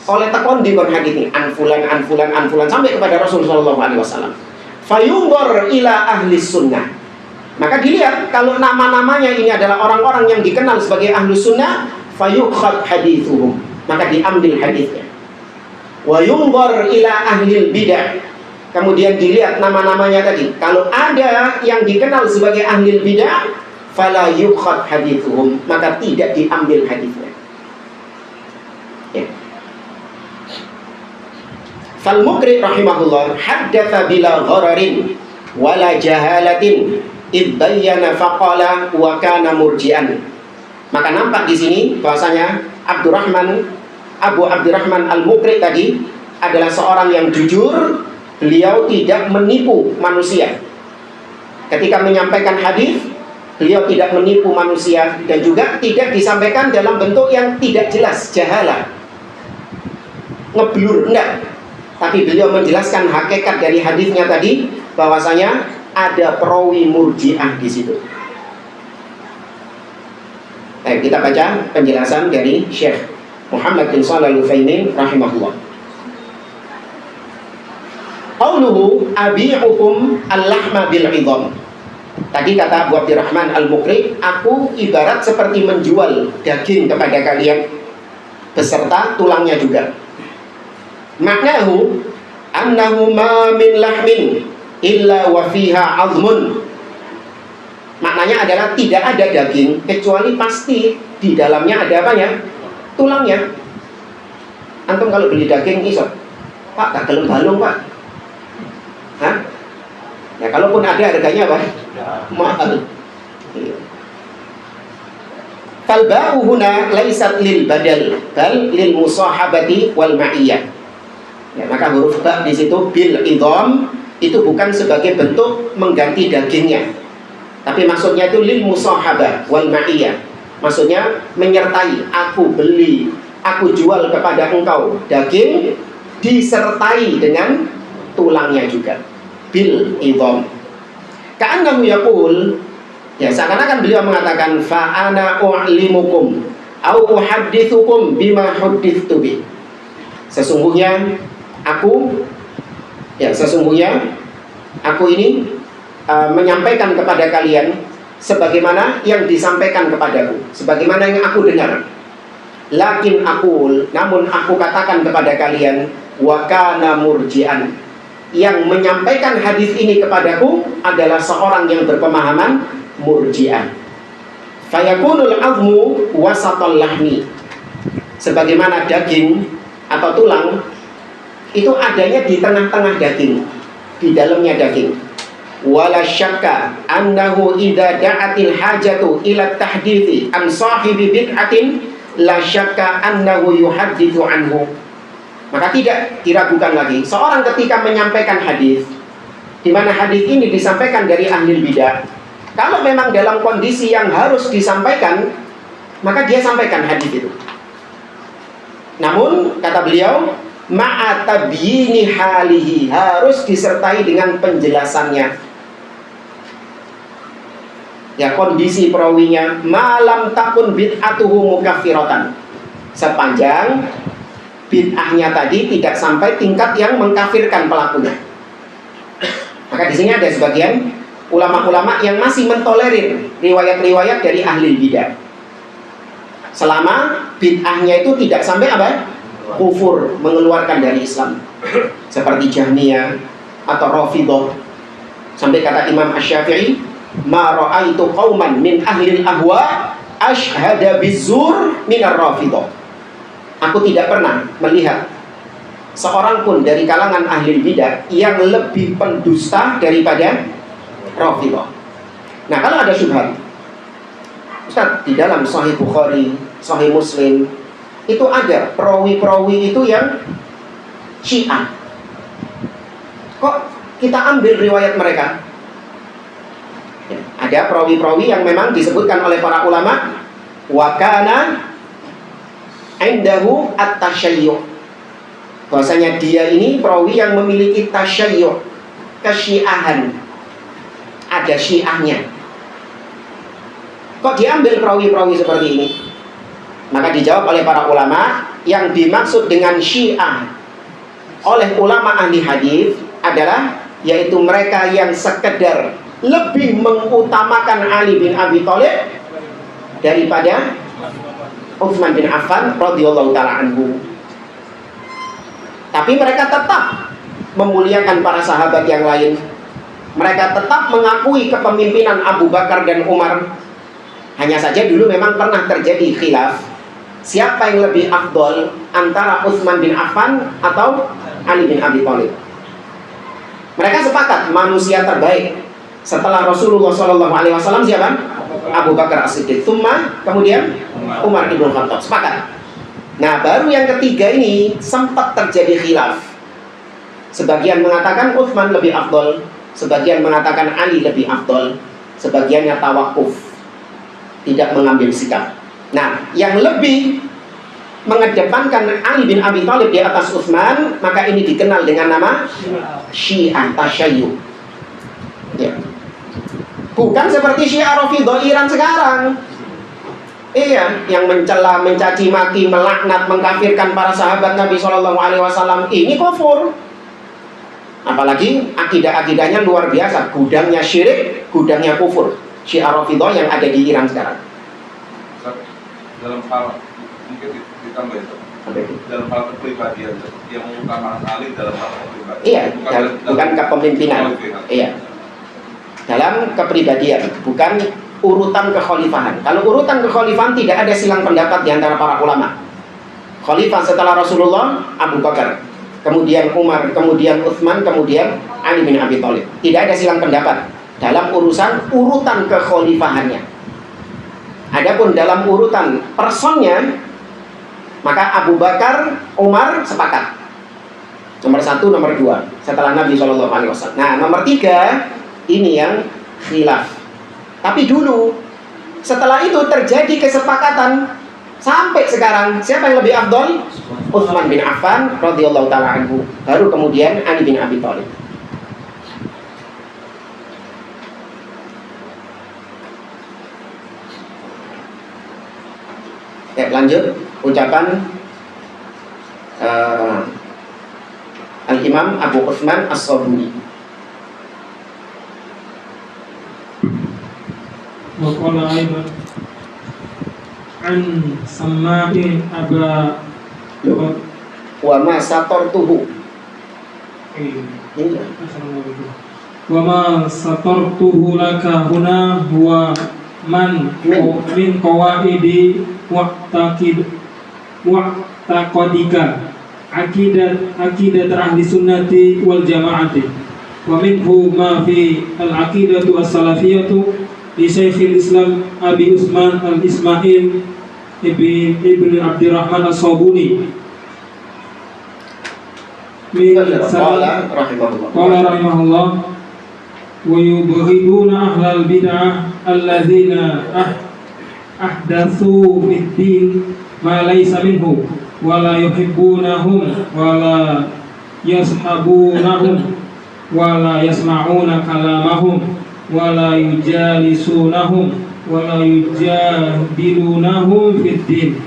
oleh tekondi ku hadis ini? Anfulan sampai kepada Rasulullah SAW. Fayungur ila ahli sunnah. Maka dilihat kalau nama-namanya ini adalah orang-orang yang dikenal sebagai ahli sunnah, fayukhad hadithuhum, maka diambil hadisnya. Wa yunzar ila ahlil bidah. Kemudian dilihat nama-namanya tadi. Kalau ada yang dikenal sebagai ahlil bidah, fala yukhad hadithuhum, maka tidak diambil hadisnya. Ya. Fal Muqri rahimahullah haddatsa bila ghararin wala jahalatin idbayyana faqala wa kana murji'an. Maka nampak di sini bahwasanya Abu Abdurrahman Al-Muqri tadi adalah seorang yang jujur. Beliau tidak menipu manusia. Ketika menyampaikan hadis, beliau tidak menipu manusia dan juga tidak disampaikan dalam bentuk yang tidak jelas, jahalah, ngeblur, enggak. Tapi beliau menjelaskan hakikat dari hadisnya tadi, bahwasanya ada perawi murji'ah di situ. Baik, kita baca penjelasan dari Syekh Muhammad bin Shalih Al-Utsaimin rahimahullah. Qauluhu abi'ukum al-lahma bil 'idham. Tadi kata Abu Abdurrahman Al-Muqri, aku ibarat seperti menjual daging kepada kalian beserta tulangnya juga. Maknahu annahu ma min lahmin illa wa fiha 'azmun. Maknanya adalah tidak ada daging kecuali pasti di dalamnya ada apanya? Tulangnya. Antum kalau beli daging iso, Pak, tak gelem balung, Pak. Hah? Ya, kalaupun ada harganya apa? Mahal. Fal ba'u huna laisat lil badal, bal lil musahabati wal ma'iyah. Ya, maka huruf ba di situ bil idham itu bukan sebagai bentuk mengganti dagingnya, tapi maksudnya itu lil musahabah wal ma'iyah. Maksudnya menyertai, aku beli, aku jual kepada engkau daging disertai dengan tulangnya juga. Bil idham. Ka'annahu yaqul, ya seakan-akan beliau mengatakan fa ana u'limukum au uhaddithukum bima huddithtu bi. Sesungguhnya aku ini menyampaikan kepada kalian sebagaimana yang disampaikan kepadaku, sebagaimana yang aku dengar. Lakin aqul, namun aku katakan kepada kalian, wa kana murji'an. Yang menyampaikan hadis ini kepadaku adalah seorang yang berpemahaman murji'ah. Fayakunul azmu wasatal lahmi. Sebagaimana daging atau tulang itu adanya di tengah-tengah daging, di dalamnya daging. Wala syakka annahu idza da'atil hajatu ila tahdithi an sahibi bid'atin la syakka annahu yuhaddithu anhu. Maka tidak diragukan lagi, seorang ketika menyampaikan hadis, di mana hadis ini disampaikan dari ahli bidah, kalau memang dalam kondisi yang harus disampaikan, maka dia sampaikan hadis itu. Namun kata beliau, ma'a tabyini halihi, harus disertai dengan penjelasannya. Ya, kondisi perawinya, malam takun bid'atuhu mukaffiratan, sepanjang bid'ahnya tadi tidak sampai tingkat yang mengkafirkan pelakunya. Maka di sini ada sebagian ulama-ulama yang masih mentolerir riwayat-riwayat dari ahli bidah, selama bid'ahnya itu tidak sampai apa? kufur, mengeluarkan dari Islam, seperti Jahmiyah atau Rafidhah. Sampai kata Imam Asy-Syafi'i, ma ra'aitu qauman min ahlil ahwa ashhada bizzur minar Rafidhah. Aku tidak pernah melihat seorang pun dari kalangan ahli bidah yang lebih pendusta daripada Rafidhah. Nah, kalau ada syubhat, Ustaz, di dalam Sahih Bukhari, Sahih Muslim itu ada perawi-perawi itu yang Syiah. Kok kita ambil riwayat mereka? Ya, ada perawi-perawi yang memang disebutkan oleh para ulama wa kana indahu at-tasyayyuh, bahwasanya dia ini perawi yang memiliki tasyayyuh, kesyiahan, ada syiahnya. Kok diambil perawi-perawi seperti ini? Maka dijawab oleh para ulama, yang dimaksud dengan syiah oleh ulama ahli hadis adalah yaitu mereka yang sekedar lebih mengutamakan Ali bin Abi Thalib daripada Utsman bin Affan radhiyallahu taala anhu. Tapi mereka tetap memuliakan para sahabat yang lain. Mereka tetap mengakui kepemimpinan Abu Bakar dan Umar. Hanya saja dulu memang pernah terjadi khilaf, siapa yang lebih afdol antara Utsman bin Affan atau Ali bin Abi Thalib. Mereka sepakat manusia terbaik setelah Rasulullah SAW siapa? Abu Bakar As-Siddiq, kemudian Umar ibn Khattab. Sepakat. Nah, baru yang ketiga ini sempat terjadi khilaf. Sebagian mengatakan Utsman lebih afdol, sebagian mengatakan Ali lebih afdol, sebagiannya tawakuf, tidak mengambil sikap. Nah, yang lebih mengedepankan Ali bin Abi Thalib di atas Utsman, maka ini dikenal dengan nama Syiah Tasyayyuh. Ya. Bukan seperti Syiah Rafidhah Iran sekarang. Iya, yang mencela, mencaci maki, melaknat, mengkafirkan para sahabat Nabi SAW. Ini kufur. Apalagi akidah-akidahnya luar biasa, gudangnya syirik, gudangnya kufur. Syiah Rafidhah yang ada di Iran sekarang. Dalam hal mungkin ditambah itu. Dalam hal kepribadian yang mengutamakan Ali dalam hal kepribadian. Iya, bukan kepemimpinan. Iya. Dalam kepribadian, bukan urutan kekhalifahan. Kalau urutan kekhalifahan tidak ada silang pendapat di antara para ulama. Khalifah setelah Rasulullah Abu Bakar, kemudian Umar, kemudian Utsman, kemudian Ali bin Abi Thalib. Tidak ada silang pendapat dalam urusan urutan kekhalifahannya. Adapun dalam urutan personnya, maka Abu Bakar, Umar sepakat. Nomor 1, nomor 2 setelah Nabi SAW. Nah, nomor 3 ini yang khilaf. Tapi dulu setelah itu terjadi kesepakatan sampai sekarang, siapa yang lebih afdol? Utsman bin Affan radhiyallahu taala anhu. Baru kemudian Ali bin Abi Thalib. Lanjut ucapan Al-Imam Abu Utsman As-Sabuni. Waqala aidan an sama'i aba Wa ma satartuhu. Wa ma satartuhu laka huna huwa man min qawaidi wa'taqadika aqidat ahli sunnati wal jamaati wa minhu ma fi al-aqidatu as-salafiyatu di Syekhul Islam Abi Utsman al-Ismail ibn Abdurrahman as-Sabuni qala rahimahullah wa yubghiduna ahlal bid'ah alladzina ahdatsu fid-din ma laysa minhu wa la yuhibbunahum wa la yashabunahum wa la yasma'una kalamahum wa la yujalisuunahum wa la yujadilunahum fid-din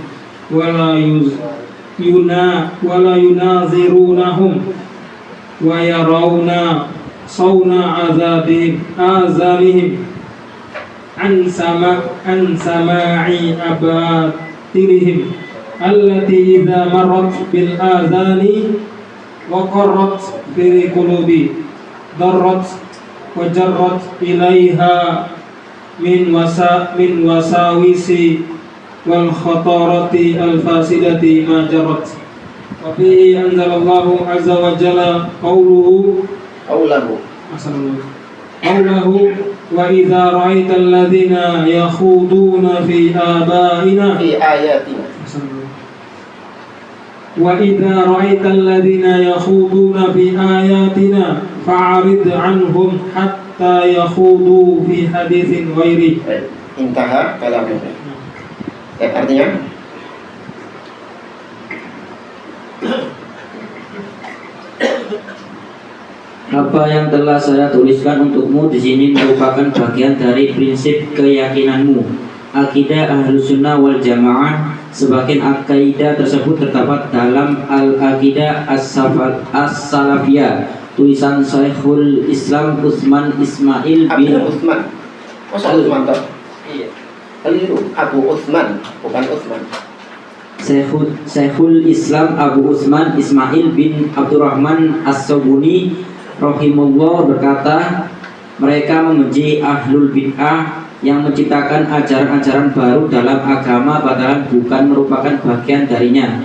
wa la yunazirunahum wa yarawna sawna azalihim an sama'i abatilihim allati idza marrat bil adhani wa qarrat fi qulubi darrat wa jarrat ilaiha min wasawisi wal khatarati al fasidati ma jarrat. Wa fihi anzalallahu azza wa jalla qawluhu wa idza ra'aita alladhina yakhuduna fi abaina fi ayatina. Wa idza ra'aita alladhina yakhuduna fi ayatina fa'rid anhum hatta yakhudu fi haditsin ghairi. Intaha kalamuhu. Artinya apa yang telah saya tuliskan untukmu di sini merupakan bagian dari prinsip keyakinanmu. Akidah Ahlus Sunnah wal Jamaah. Sebagian akidah tersebut terdapat dalam Al-Aqidah As-Salafiyah, tulisan Syekhul Islam Utsman Ismail bin Utsman. Masa Utsman toh? Iya. Keliru, Abu Utsman, bukan Utsman. Syekhul Islam Abu Utsman Ismail bin Abdurrahman As-Sabuni rahimahullah berkata, mereka membenci ahlul bid'ah yang menciptakan ajaran-ajaran baru dalam agama, padahal bukan merupakan bagian darinya.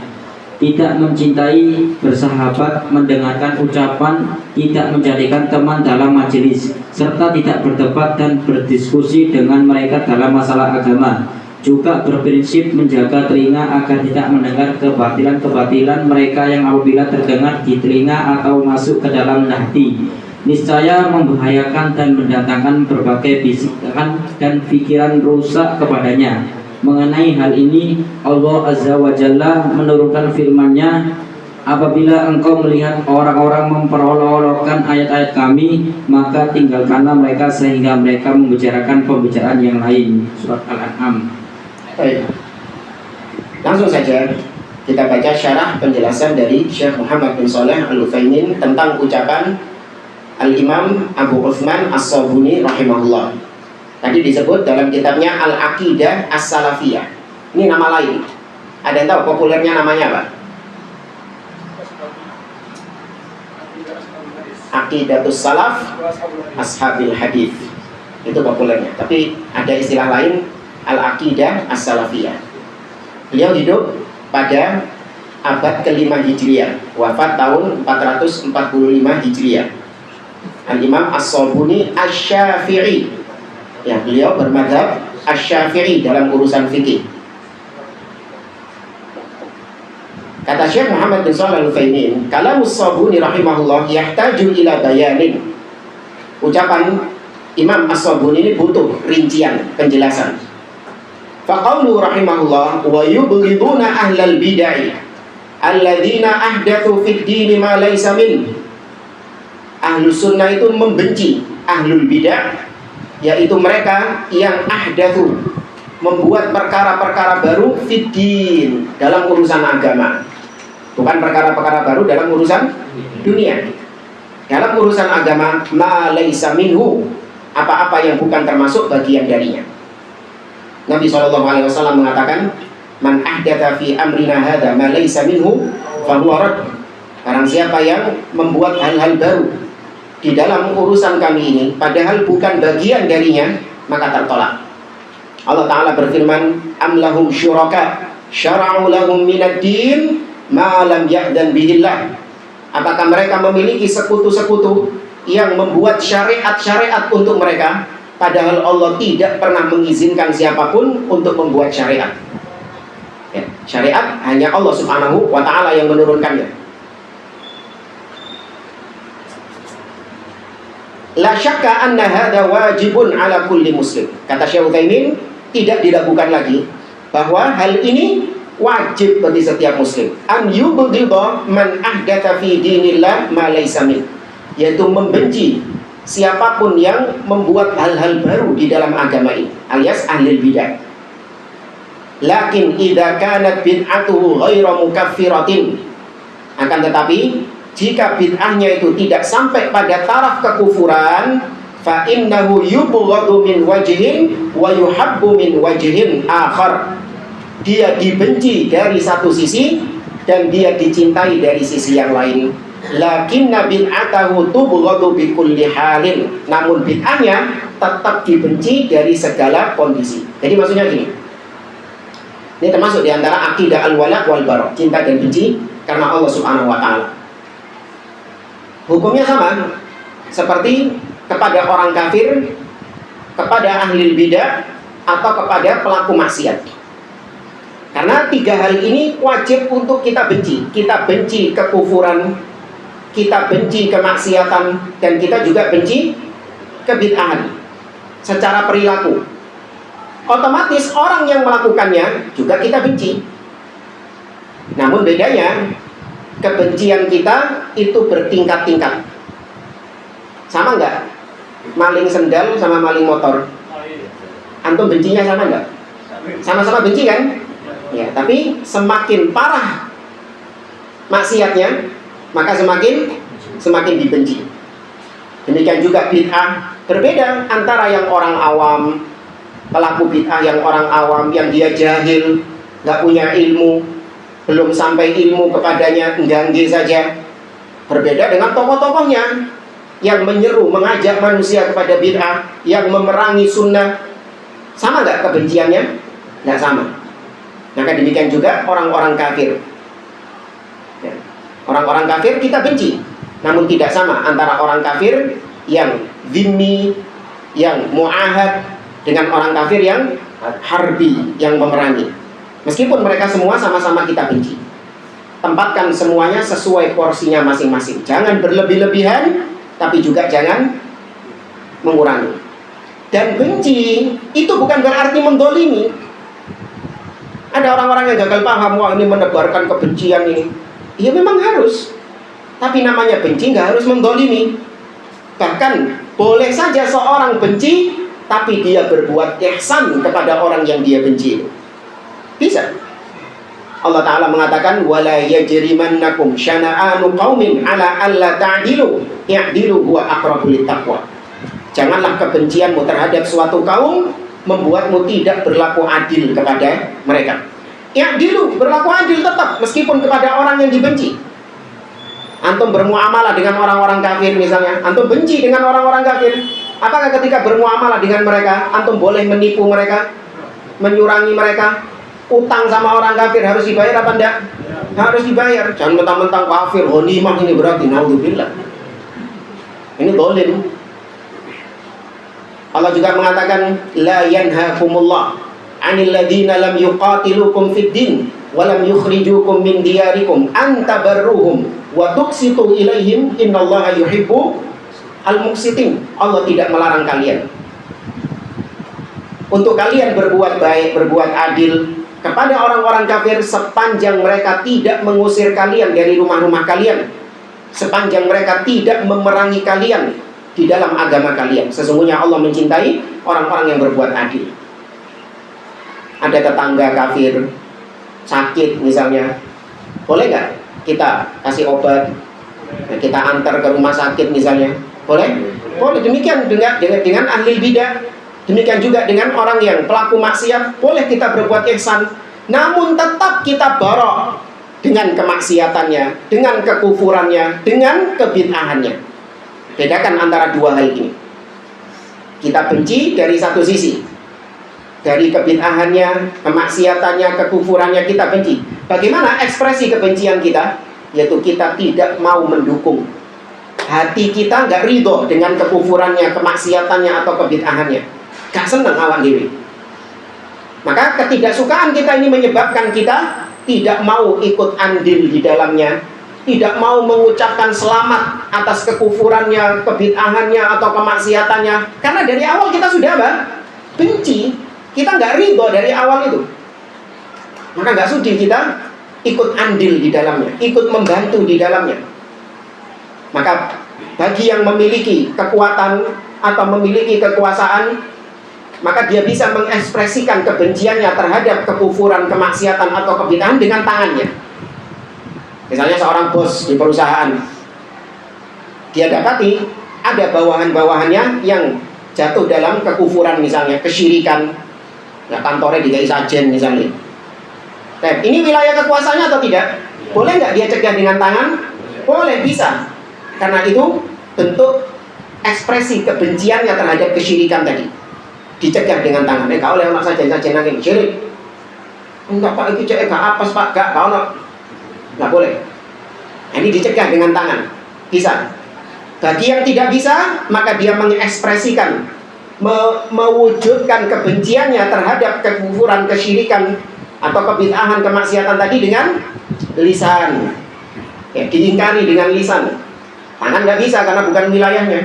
Tidak mencintai, bersahabat, mendengarkan ucapan, tidak menjadikan teman dalam majelis, serta tidak berdebat dan berdiskusi dengan mereka dalam masalah agama. Juga berprinsip menjaga telinga agar tidak mendengar kebatilan-kebatilan mereka yang apabila terdengar di telinga atau masuk ke dalam hati, niscaya membahayakan dan mendatangkan berbagai bisikan dan pikiran rusak kepadanya. Mengenai hal ini, Allah Azza wa Jalla menurunkan firman-Nya, apabila engkau melihat orang-orang memperolok-olokkan ayat-ayat kami, maka tinggalkanlah mereka sehingga mereka membicarakan pembicaraan yang lain. Surat Al-An'am. Baik. Langsung saja kita baca syarah penjelasan dari Syekh Muhammad bin Shalih Al-Utsaimin tentang ucapan Al-Imam Abu Utsman As-Sabuni rahimahullah. Tadi disebut dalam kitabnya Al-Aqidah As-Salafiyah. Ini nama lain. Ada yang tahu populernya namanya apa? Aqidatus Salaf Ashabil Hadis. Itu populernya. Tapi ada istilah lain, Al-Aqidah As-Salafiyah. Beliau hidup pada abad ke-5 Hijriah, wafat tahun 445 Hijriah. Al-Imam As-Sabuni Asy-Syafi'i. Ya, beliau bermadzhab Asy-Syafi'i dalam urusan fikih. Kata Syekh Muhammad bin Shalih Al-Utsaimin, kalamus Sabuni rahimahullah yahtaju ila bayanin. Ucapan Imam As-Sabuni ini butuh rincian, penjelasan. Faqaulu rahimahullah wa yubghiduna ahlal bid'ah alladzina ahdatsu fid din ma laysa min. Ahlus sunnah itu membenci ahlul bidah, yaitu mereka yang ahdatsu, membuat perkara-perkara baru fid din, dalam urusan agama. Bukan perkara-perkara baru dalam urusan dunia. Dalam urusan agama, ma laysa minhu, apa-apa yang bukan termasuk bagian darinya. Nabi SAW mengatakan, man ahdatsa fi amrina hadza ma laysa minhu fahuwa rad. Barang siapa yang membuat hal-hal baru di dalam urusan kami ini, padahal bukan bagian darinya, maka tertolak. Allah Ta'ala berfirman, am lahum syuraka syara'u lahum minad din ma lam ya'dan bihillah. Apakah mereka memiliki sekutu-sekutu yang membuat syariat-syariat untuk mereka, padahal Allah tidak pernah mengizinkan siapapun untuk membuat syariat. Ya, syariat hanya Allah Subhanahu wa Ta'ala yang menurunkannya. La syakka anna hadha wajibun ala kulli muslim. Kata Syekh Utsaimin, tidak diragukan lagi bahwa hal ini wajib bagi setiap muslim. An yubghidha man ahdatsa fi dinillah ma laysa min, yaitu membenci siapapun yang membuat hal-hal baru di dalam agama ini, alias ahli bidah. Lakin idza kanat bid'atuhu ghaira mukaffiratin, akan tetapi jika bid'ahnya itu tidak sampai pada taraf kekufuran, fa innahu yubghadu min wajhin wa yuhabbu min wajhin akhar, dia dibenci dari satu sisi dan dia dicintai dari sisi yang lain. Lakinna bid'atahu tubghadu bi kulli halin. Namun bid'ahnya tetap dibenci dari segala kondisi. Jadi maksudnya gini. Ini termasuk di antara akidah al-wala wal bara, cinta dan benci karena Allah Subhanahu wa taala. Hukumnya sama seperti kepada orang kafir, kepada ahli bidah atau kepada pelaku maksiat. Karena 3 hal ini wajib untuk kita benci. Kita benci kekufuran, kita benci kemaksiatan, dan kita juga benci kebid'ahan secara perilaku. Otomatis orang yang melakukannya juga kita benci. Namun bedanya, kebencian kita itu bertingkat-tingkat. Sama enggak? Maling sendal sama maling motor. Antum bencinya sama enggak? Sama-sama benci kan? Ya, tapi semakin parah maksiatnya, maka semakin dibenci. Demikian juga bid'ah. Berbeda antara yang orang awam, pelaku bid'ah yang orang awam, yang dia jahil, nggak punya ilmu, belum sampai ilmu kepadanya, enggangge saja. Berbeda dengan tokoh-tokohnya yang menyeru, mengajak manusia kepada bid'ah, yang memerangi sunnah. Sama nggak kebenciannya? Nggak sama. Maka demikian juga orang-orang kafir. Ya. Orang-orang kafir kita benci, namun tidak sama antara orang kafir yang dhimmi, yang mu'ahad, dengan orang kafir yang harbi, yang memerangi. Meskipun mereka semua sama-sama kita benci, tempatkan semuanya sesuai porsinya masing-masing. Jangan berlebih-lebihan, tapi juga jangan mengurangi. Dan benci itu bukan berarti mendolimi. Ada orang-orang yang gagal paham, wah ini menebarkan kebencian ini. Ya memang harus, tapi namanya benci nggak harus mendolimi. Bahkan boleh saja seorang benci, tapi dia berbuat ihsan kepada orang yang dia benci. Bisa. Allah Ta'ala mengatakan, wala yajrimannakum syana'anu qaumin ala alla ta'dilu i'dilu huwa aqrabu littaqwa. Janganlah kebencianmu terhadap suatu kaum membuatmu tidak berlaku adil kepada mereka. I'dilu, berlaku adil tetap meskipun kepada orang yang dibenci. Antum bermuamalah dengan orang-orang kafir misalnya, antum benci dengan orang-orang kafir. Apakah ketika bermuamalah dengan mereka, antum boleh menipu mereka, menyurangi mereka? Utang sama orang kafir harus dibayar apa enggak? Harus dibayar. Jangan mentang-mentang kafir, ghanimah ini berarti naudzubillah. Ini zalim. Allah juga mengatakan, la yanhakumullah 'anil ladzina lam yuqatilukum fid din wa lam yukhrijukum min diyarikum an tabarruhum wa tuqsitu ilaihim innallaha yuhibbu al-muqsitin. Allah tidak melarang kalian untuk kalian berbuat baik, berbuat adil kepada orang-orang kafir sepanjang mereka tidak mengusir kalian dari rumah-rumah kalian, sepanjang mereka tidak memerangi kalian di dalam agama kalian. Sesungguhnya Allah mencintai orang-orang yang berbuat adil. Ada tetangga kafir sakit misalnya, boleh nggak kita kasih obat, kita antar ke rumah sakit misalnya? Boleh? Boleh. Demikian dengan ahli bidah. Demikian juga dengan orang yang pelaku maksiat, boleh kita berbuat ihsan. Namun tetap kita barok dengan kemaksiatannya, dengan kekufurannya, dengan kebid'ahannya. Bedakan antara dua hal ini. Kita benci dari satu sisi, dari kebid'ahannya, kemaksiatannya, kekufurannya kita benci. Bagaimana ekspresi kebencian kita? Yaitu kita tidak mau mendukung. Hati kita nggak ridho dengan kekufurannya, kemaksiatannya, atau kebid'ahannya. Gak senang awak diri. Maka ketidaksukaan kita ini menyebabkan kita tidak mau ikut andil di dalamnya, tidak mau mengucapkan selamat atas kekufurannya, kebid'ahannya, atau kemaksiatannya. Karena dari awal kita sudah benci. Kita nggak ridho dari awal itu. Maka nggak sudi kita ikut andil di dalamnya, ikut membantu di dalamnya. Maka bagi yang memiliki kekuatan atau memiliki kekuasaan, maka dia bisa mengekspresikan kebenciannya terhadap kekufuran, kemaksiatan, atau kebid'ahan dengan tangannya. Misalnya seorang bos di perusahaan, dia dapati ada bawahan-bawahannya yang jatuh dalam kekufuran, misalnya kesyirikan. Nah, kantornya digawe sajen misalnya, Dan ini wilayah kekuasaannya atau tidak? Boleh nggak dia cegah dengan tangan? Boleh, bisa. Karena itu bentuk ekspresi kebenciannya terhadap kesyirikan tadi. Dicegah dengan tangan. Kau oleh anak saja nangin syirik. Enggak pak, itu cek gak apes pak, gak kau nggak boleh. Nah, ini dicegah dengan tangan, bisa. Bagi yang tidak bisa, maka dia mengekspresikan, mewujudkan kebenciannya terhadap kekufuran, kesyirikan atau kebid'ahan, kemaksiatan tadi dengan lisan. Ya, diingkari dengan lisan. Tangan nggak bisa karena bukan wilayahnya.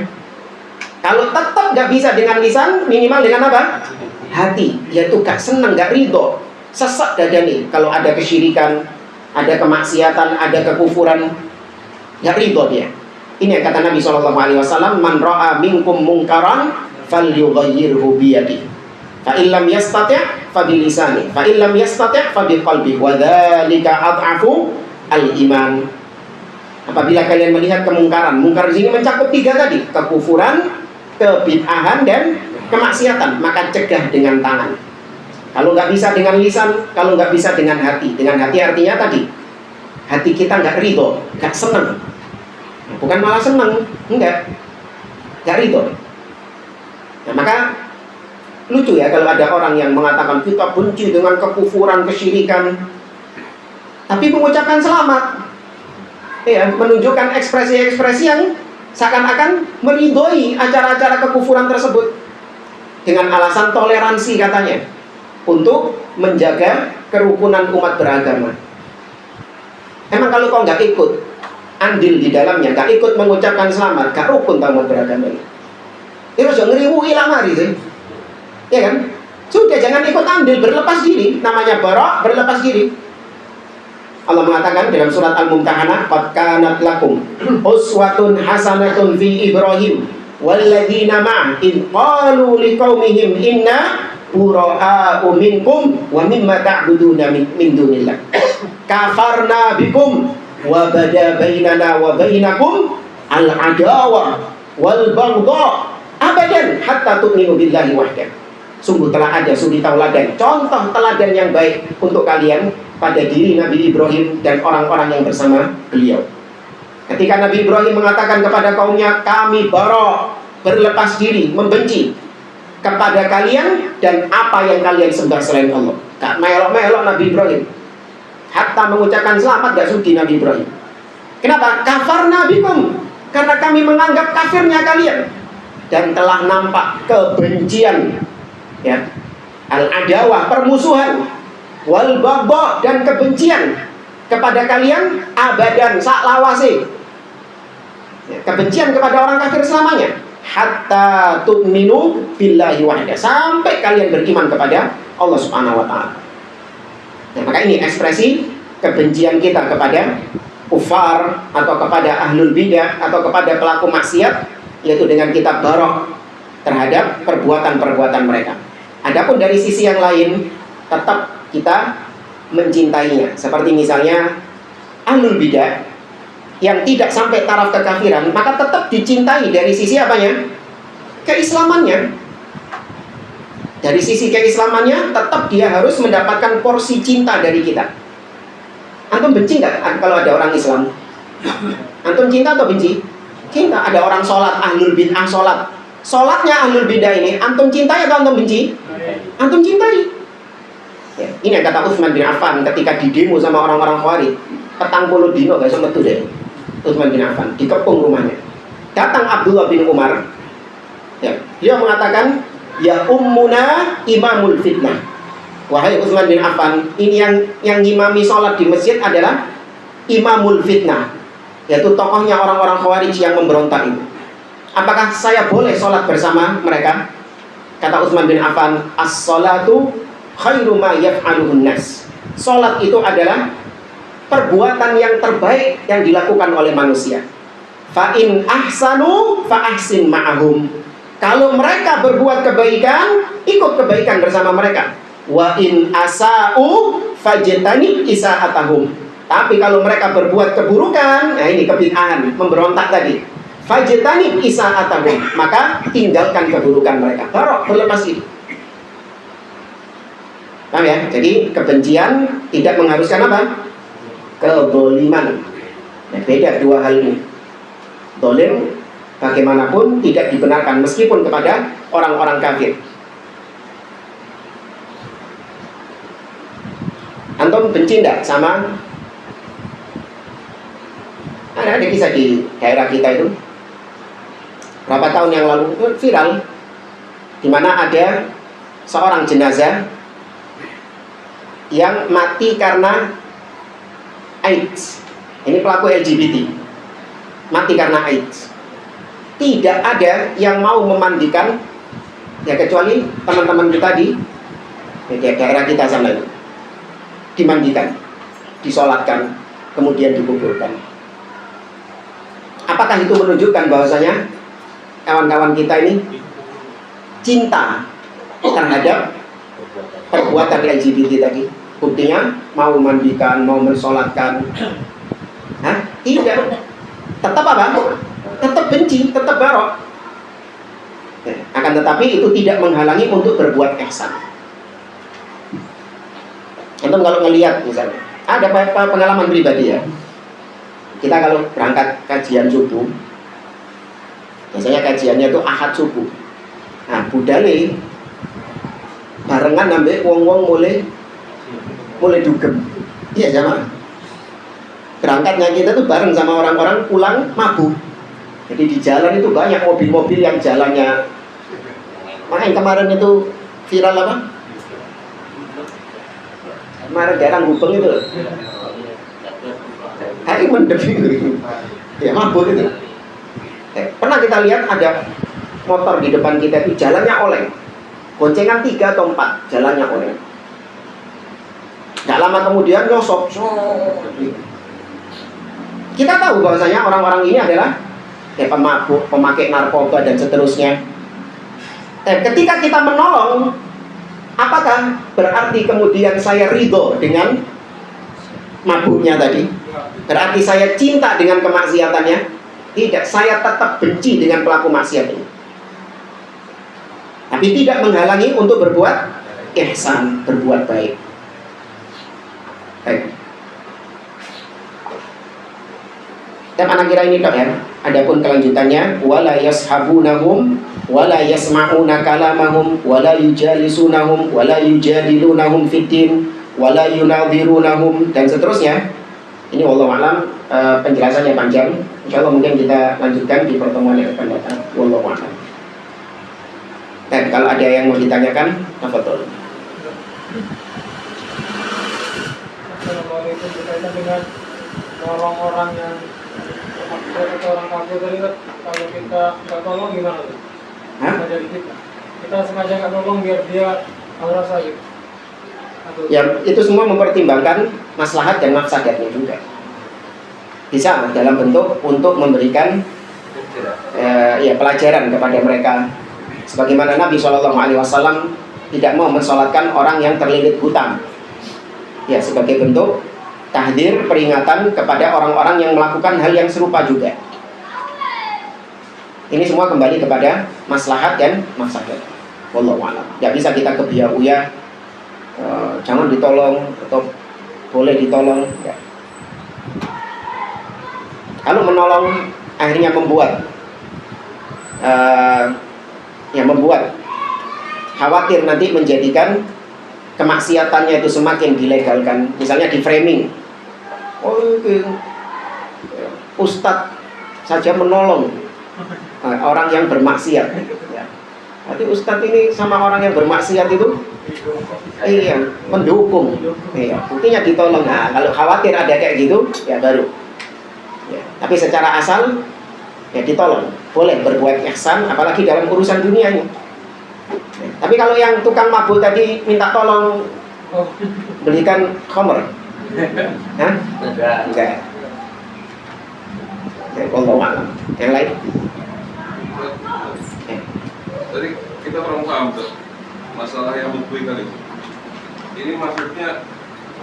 Kalau tetap nggak bisa dengan lisan, minimal dengan apa? Hati, yaitu gak senang, gak ridho, sesak dadanya kalau ada kesyirikan, ada kemaksiatan, ada kekufuran, gak ridho dia. Ini yang kata Nabi SAW, man ra'a minkum mungkaran falyughayyirhu biyadihi, fa illam yastati' fa bilisani, fa illam yastati' fa biqalbi, wa dzalika adhafu al-iman. Apabila kalian melihat kemungkaran, mungkar di sini mencakup 3 tadi, kekufuran, kebid'ahan dan kemaksiatan, maka cegah dengan tangan. Kalau nggak bisa dengan lisan, kalau nggak bisa dengan hati. Dengan hati artinya tadi, hati kita nggak ridho, nggak senang. Bukan malah senang, nggak ridho. Nah, maka lucu ya kalau ada orang yang mengatakan kita benci dengan kekufuran, kesyirikan, tapi mengucapkan selamat, ya, menunjukkan ekspresi-ekspresi yang seakan-akan meridhoi acara-acara kekufuran tersebut dengan alasan toleransi katanya, untuk menjaga kerukunan umat beragama. Emang kalau kau nggak ikut andil di dalamnya, nggak ikut mengucapkan selamat, gak rukun umat beragama ini. Itu jangan ngeriwui lah mari sih, ya kan? Sudah jangan ikut andil, berlepas diri. Namanya bara', berlepas diri. Allah mengatakan dalam surat Al-Mumtahanah, qad kanat lakum uswatun hasanatun fi Ibrahim walladzina ma'ah id qalu liqaumihim inna bura'a'u minkum wa mimma ta'buduna min dunillah kafarna bikum wa bada bainana wa bainakum al-adawa wal baghdha abadan hatta tu'minu billahi wahdah. Sungguh telah ada suri tauladan, contoh teladan yang baik untuk kalian pada diri Nabi Ibrahim dan orang-orang yang bersama beliau. Ketika Nabi Ibrahim mengatakan kepada kaumnya, kami bara', berlepas diri, membenci kepada kalian dan apa yang kalian sembah selain Allah. Gak melok-melok Nabi Ibrahim, hatta mengucapkan selamat gak sudi Nabi Ibrahim. Kenapa? Kafarna bikum, karena kami menganggap kafirnya kalian. Dan telah nampak kebencian, ya, al-adawah, permusuhan, wal baghdha, dan kebencian kepada kalian abadan, sak lawase, ya, kebencian kepada orang kafir selamanya, hatta tu'minu billahi wahda, sampai kalian beriman kepada Allah Subhanahu wa ta'ala. Nah, maka ini ekspresi kebencian kita kepada kufar atau kepada ahlul bidah atau kepada pelaku maksiat, yaitu dengan kita bara' terhadap perbuatan-perbuatan mereka. Adapun dari sisi yang lain, tetap kita mencintainya. Seperti misalnya ahlul bidah yang tidak sampai taraf kekafiran, maka tetap dicintai dari sisi apanya? Keislamannya. Dari sisi keislamannya, tetap dia harus mendapatkan porsi cinta dari kita. Antum benci nggak kalau ada orang Islam? Antum cinta atau benci? Cinta. Ada orang sholat, ahlul bid'ah sholat, sholatnya ahlul bidah ini, antum cintai atau antum benci? Antum cintai. Ya, ini yang kata Utsman bin Affan ketika di demo sama orang-orang Khawarij, 40 dino gak sempat tuh deh. Utsman bin Affan dikepung rumahnya. Datang Abdullah bin Umar, ya, dia mengatakan, ya ummuna imamul fitnah. Wahai Utsman bin Affan, ini yang ngimami sholat di masjid adalah imamul fitnah, yaitu tokohnya orang-orang Khawarij yang memberontak itu. Apakah saya boleh sholat bersama mereka? Kata Utsman bin Affan, as-sholatu khairu ma yaf'aluhun nas. Sholat itu adalah perbuatan yang terbaik yang dilakukan oleh manusia. Fa in ahsanu fa ahsin ma'ahum. Kalau mereka berbuat kebaikan, ikut kebaikan bersama mereka. Wa in asa'u fajtanib isa'atahum. Tapi kalau mereka berbuat keburukan, nah ini kebid'ahan, memberontak tadi, fajtanib isa'atahum, maka tinggalkan keburukan mereka. Barok, berlepas diri. Paham ya? Jadi kebencian tidak mengharuskan apa? Kedzaliman. Nah, beda dua hal ini. Zalim bagaimanapun tidak dibenarkan meskipun kepada orang-orang kafir. Antum benci enggak sama, ada kisah di daerah kita itu berapa tahun yang lalu itu viral, di mana ada seorang jenazah yang mati karena AIDS. Ini pelaku LGBT, mati karena AIDS. Tidak ada yang mau memandikan, ya kecuali teman-teman kita di daerah kita sana itu. Dimandikan, disolatkan, kemudian dikuburkan. Apakah itu menunjukkan bahwasanya kawan-kawan kita ini cinta terhadap perbuatan LGBT tadi? Buktinya mau memandikan, mau mensolatkan. Hah? Tidak. Tetap apa? Tetap benci, tetap barok. Akan tetapi itu tidak menghalangi untuk berbuat ihsan. Antum kalau ngelihat misalnya, ada pengalaman pribadi ya. Kita kalau berangkat kajian subuh, biasanya kajiannya itu Ahad subuh. Nah, budale barengan nambah wong-wong mulai dugem. Iya sama. Berangkatnya kita tuh bareng sama orang-orang pulang mabuk. Jadi di jalan itu banyak mobil-mobil yang jalannya. Makanya kemarin itu viral apa? Kemarin daerah Gubeng itu loh. Hari mendem itu. Ya mabuk itu. Pernah kita lihat ada motor di depan kita itu jalannya oleng. Goncengan 3 atau 4 jalannya oleng. Gak lama kemudian nyosop. Kita tahu bahwasanya orang-orang ini adalah pemabuk, pemakai narkoba dan seterusnya. Ketika kita menolong, apakah berarti kemudian saya ridho dengan mabuknya tadi? Berarti saya cinta dengan kemaksiatannya? Tidak, saya tetap benci dengan pelaku maksiat ini. Tapi tidak menghalangi untuk berbuat ihsan, berbuat baik. Baik. Dan anak kira ini dok ya. Adapun kelanjutannya, wala yashabunahum, wala yasma'una kalamahum, wala yujalisunahum, wala yujadilunahum fiddin, wala yunadhirunahum, dan seterusnya. Ini wallahu alam, penjelasannya panjang. Insyaallah mungkin kita lanjutkan di pertemuan yang akan datang. Wallahu alam. Dan kalau ada yang mau ditanyakan, tafadhol. Assalamualaikum, berkaitan dengan tolong orang yang atau orang kafir tadi kan, kalau kita nggak tolong gimana tuh? Jadi kita sengaja nggak tolong biar dia merasa gitu. Ya itu semua mempertimbangkan maslahat dan mafsadatnya juga. Bisa dalam bentuk untuk memberikan pelajaran kepada mereka. Sebagaimana Nabi SAW tidak mau mensolatkan orang yang terlilit hutang. Ya, sebagai bentuk tahdir, peringatan kepada orang-orang yang melakukan hal yang serupa juga. Ini semua kembali kepada maslahat dan mafsadat. Wallahu a'lam. Tidak bisa kita kebiaya, jangan ditolong atau boleh ditolong. Ya. Kalau menolong akhirnya membuat khawatir nanti menjadikan kemaksiatannya itu semakin dilegalkan, misalnya di framing. Ustadz saja menolong orang yang bermaksiat. Berarti ustadz ini sama orang yang bermaksiat itu mendukung. Buktinya ditolong. Nah, kalau khawatir ada kayak gitu, ya baru. Ya, tapi secara asal ya ditolong. Boleh berbuat ihsan, apalagi dalam urusan dunianya. Tapi kalau yang tukang mabuk tadi minta tolong belikan khamr, hah? Enggak. Wallahu a'lam. Yang lain? Tadi kita kurang paham tuh masalah yang mukwi tadi. Ini maksudnya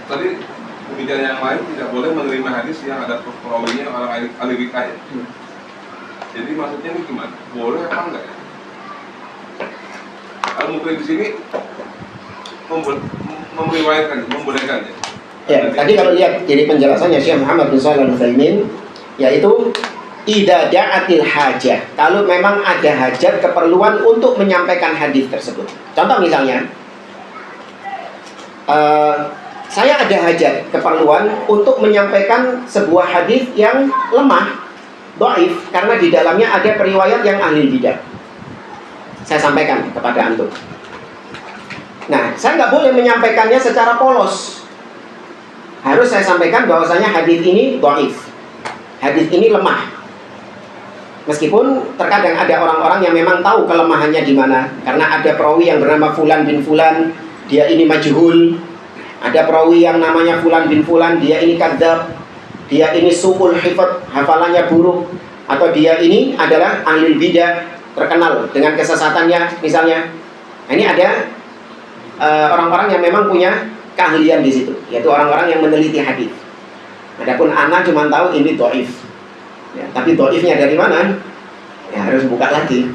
tadi pembicaraan yang lain tidak boleh menerima hadis yang ada perawinya orang ahli fikih. Jadi maksudnya ini gimana? Boleh apa enggak ya? Al-Mukri di sini membolehkannya. Ya, tadi kalau lihat dari penjelasannya Syekh Muhammad bin Shalih Al-Utsaimin, yaitu idza da'atil hajah, kalau memang ada hajat keperluan untuk menyampaikan hadis tersebut. Contoh misalnya, saya ada hajat keperluan untuk menyampaikan sebuah hadis yang lemah, dhaif, karena di dalamnya ada periwayat yang ahli bidah. Saya sampaikan kepada antum. Nah, saya nggak boleh menyampaikannya secara polos. Harus saya sampaikan bahwasanya hadis ini dhaif, hadis ini lemah. Meskipun terkadang ada orang-orang yang memang tahu kelemahannya di mana, karena ada perawi yang bernama Fulan bin Fulan, dia ini majhul. Ada perawi yang namanya Fulan bin Fulan, dia ini kadzab, dia ini su'ul hifdz, hafalannya buruk, atau dia ini adalah ahli bidah, terkenal dengan kesesatannya misalnya. Nah, ini ada orang-orang yang memang punya keahlian di situ, yaitu orang-orang yang meneliti hadis. Adapun ana cuma tahu ini dhaif. Ya, tapi dhaifnya dari mana? Ya harus buka lagi.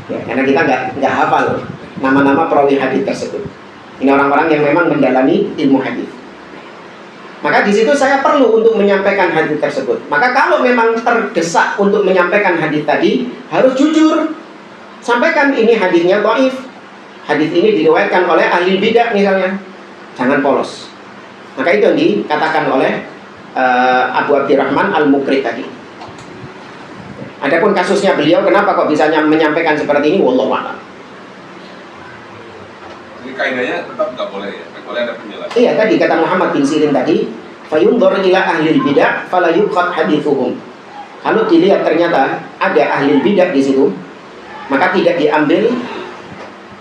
Ya, karena kita nggak hafal nama-nama perawi hadis tersebut. Ini orang-orang yang memang mendalami ilmu hadis. Maka di situ saya perlu untuk menyampaikan hadis tersebut. Maka kalau memang terdesak untuk menyampaikan hadis tadi, harus jujur. Sampaikan ini hadisnya dhaif. Hadis ini diriwayatkan oleh ahli bidah misalnya. Jangan polos. Maka itu yang dikatakan oleh Abu Abdurrahman Al-Muqri tadi. Adapun kasusnya beliau, kenapa kok bisa menyampaikan seperti ini? Wallahu a'lam. Jadi kaidahnya tetap nggak boleh ya, nggak boleh ada penjelasan. Iya, tadi kata Muhammad bin Sirin tadi, fayundzur ila ahli bidah fala yuqad hadithuhum. Kalau dilihat ternyata ada ahli bidah di situ, maka tidak diambil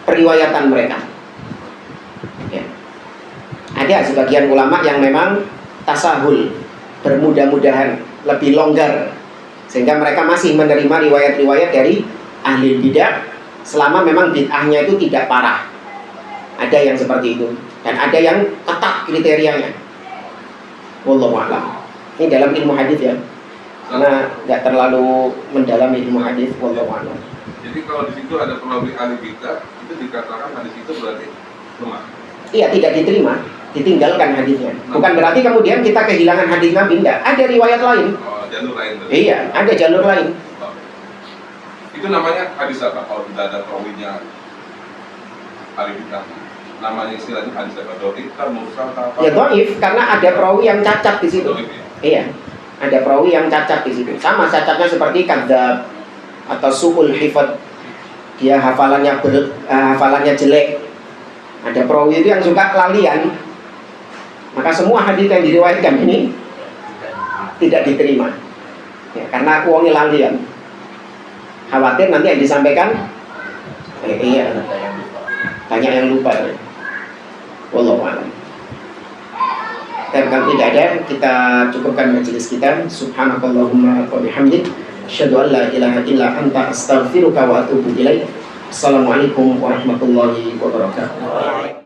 periwayatan mereka. Ya. Ada sebagian ulama yang memang tasahul, bermudah-mudahan, lebih longgar, sehingga mereka masih menerima riwayat-riwayat dari ahli bidah selama memang bid'ahnya itu tidak parah. Ada yang seperti itu, dan ada yang ketat kriterianya. Wallahu a'lam. Ini dalam ilmu hadis ya, karena nggak terlalu mendalami ilmu hadis. Wallahu a'lam. Jadi kalau di situ ada perawi ahli bidah, itu dikatakan hadis itu berarti lemah. Iya, tidak diterima, ditinggalkan hadisnya. Bukan berarti kemudian kita kehilangan hadis Nabi, enggak. Ada riwayat lain. Oh, jalur lain. Berarti. Iya, ada jalur lain. Oh. Itu namanya hadis apa? Kalau tidak ada perawinya ahli bidah, namanya istilahnya hadis apa? Dhaif, mursal, apa? Ya dhaif, karena ada perawi yang cacat di situ. Dhaif, ya? Iya, ada perawi yang cacat di situ. Sama cacatnya seperti kadzab atau su'ul hifdz. Dia hafalannya jelek. Ada perawi itu yang suka lalian. Maka semua hadis yang diriwayatkan ini tidak diterima. Ya, karena uangnya lalian. Khawatir nanti yang disampaikan iya, banyak yang lupa. Wallahu a'lam. Dan kalau tidak ada, kita cukupkan majelis kita. Subhanakallahumma wa bihamdik, asyhadu an la ilaha illa anta, astaghfiruka wa atubu ilaik. Assalamualaikum warahmatullahi wabarakatuh.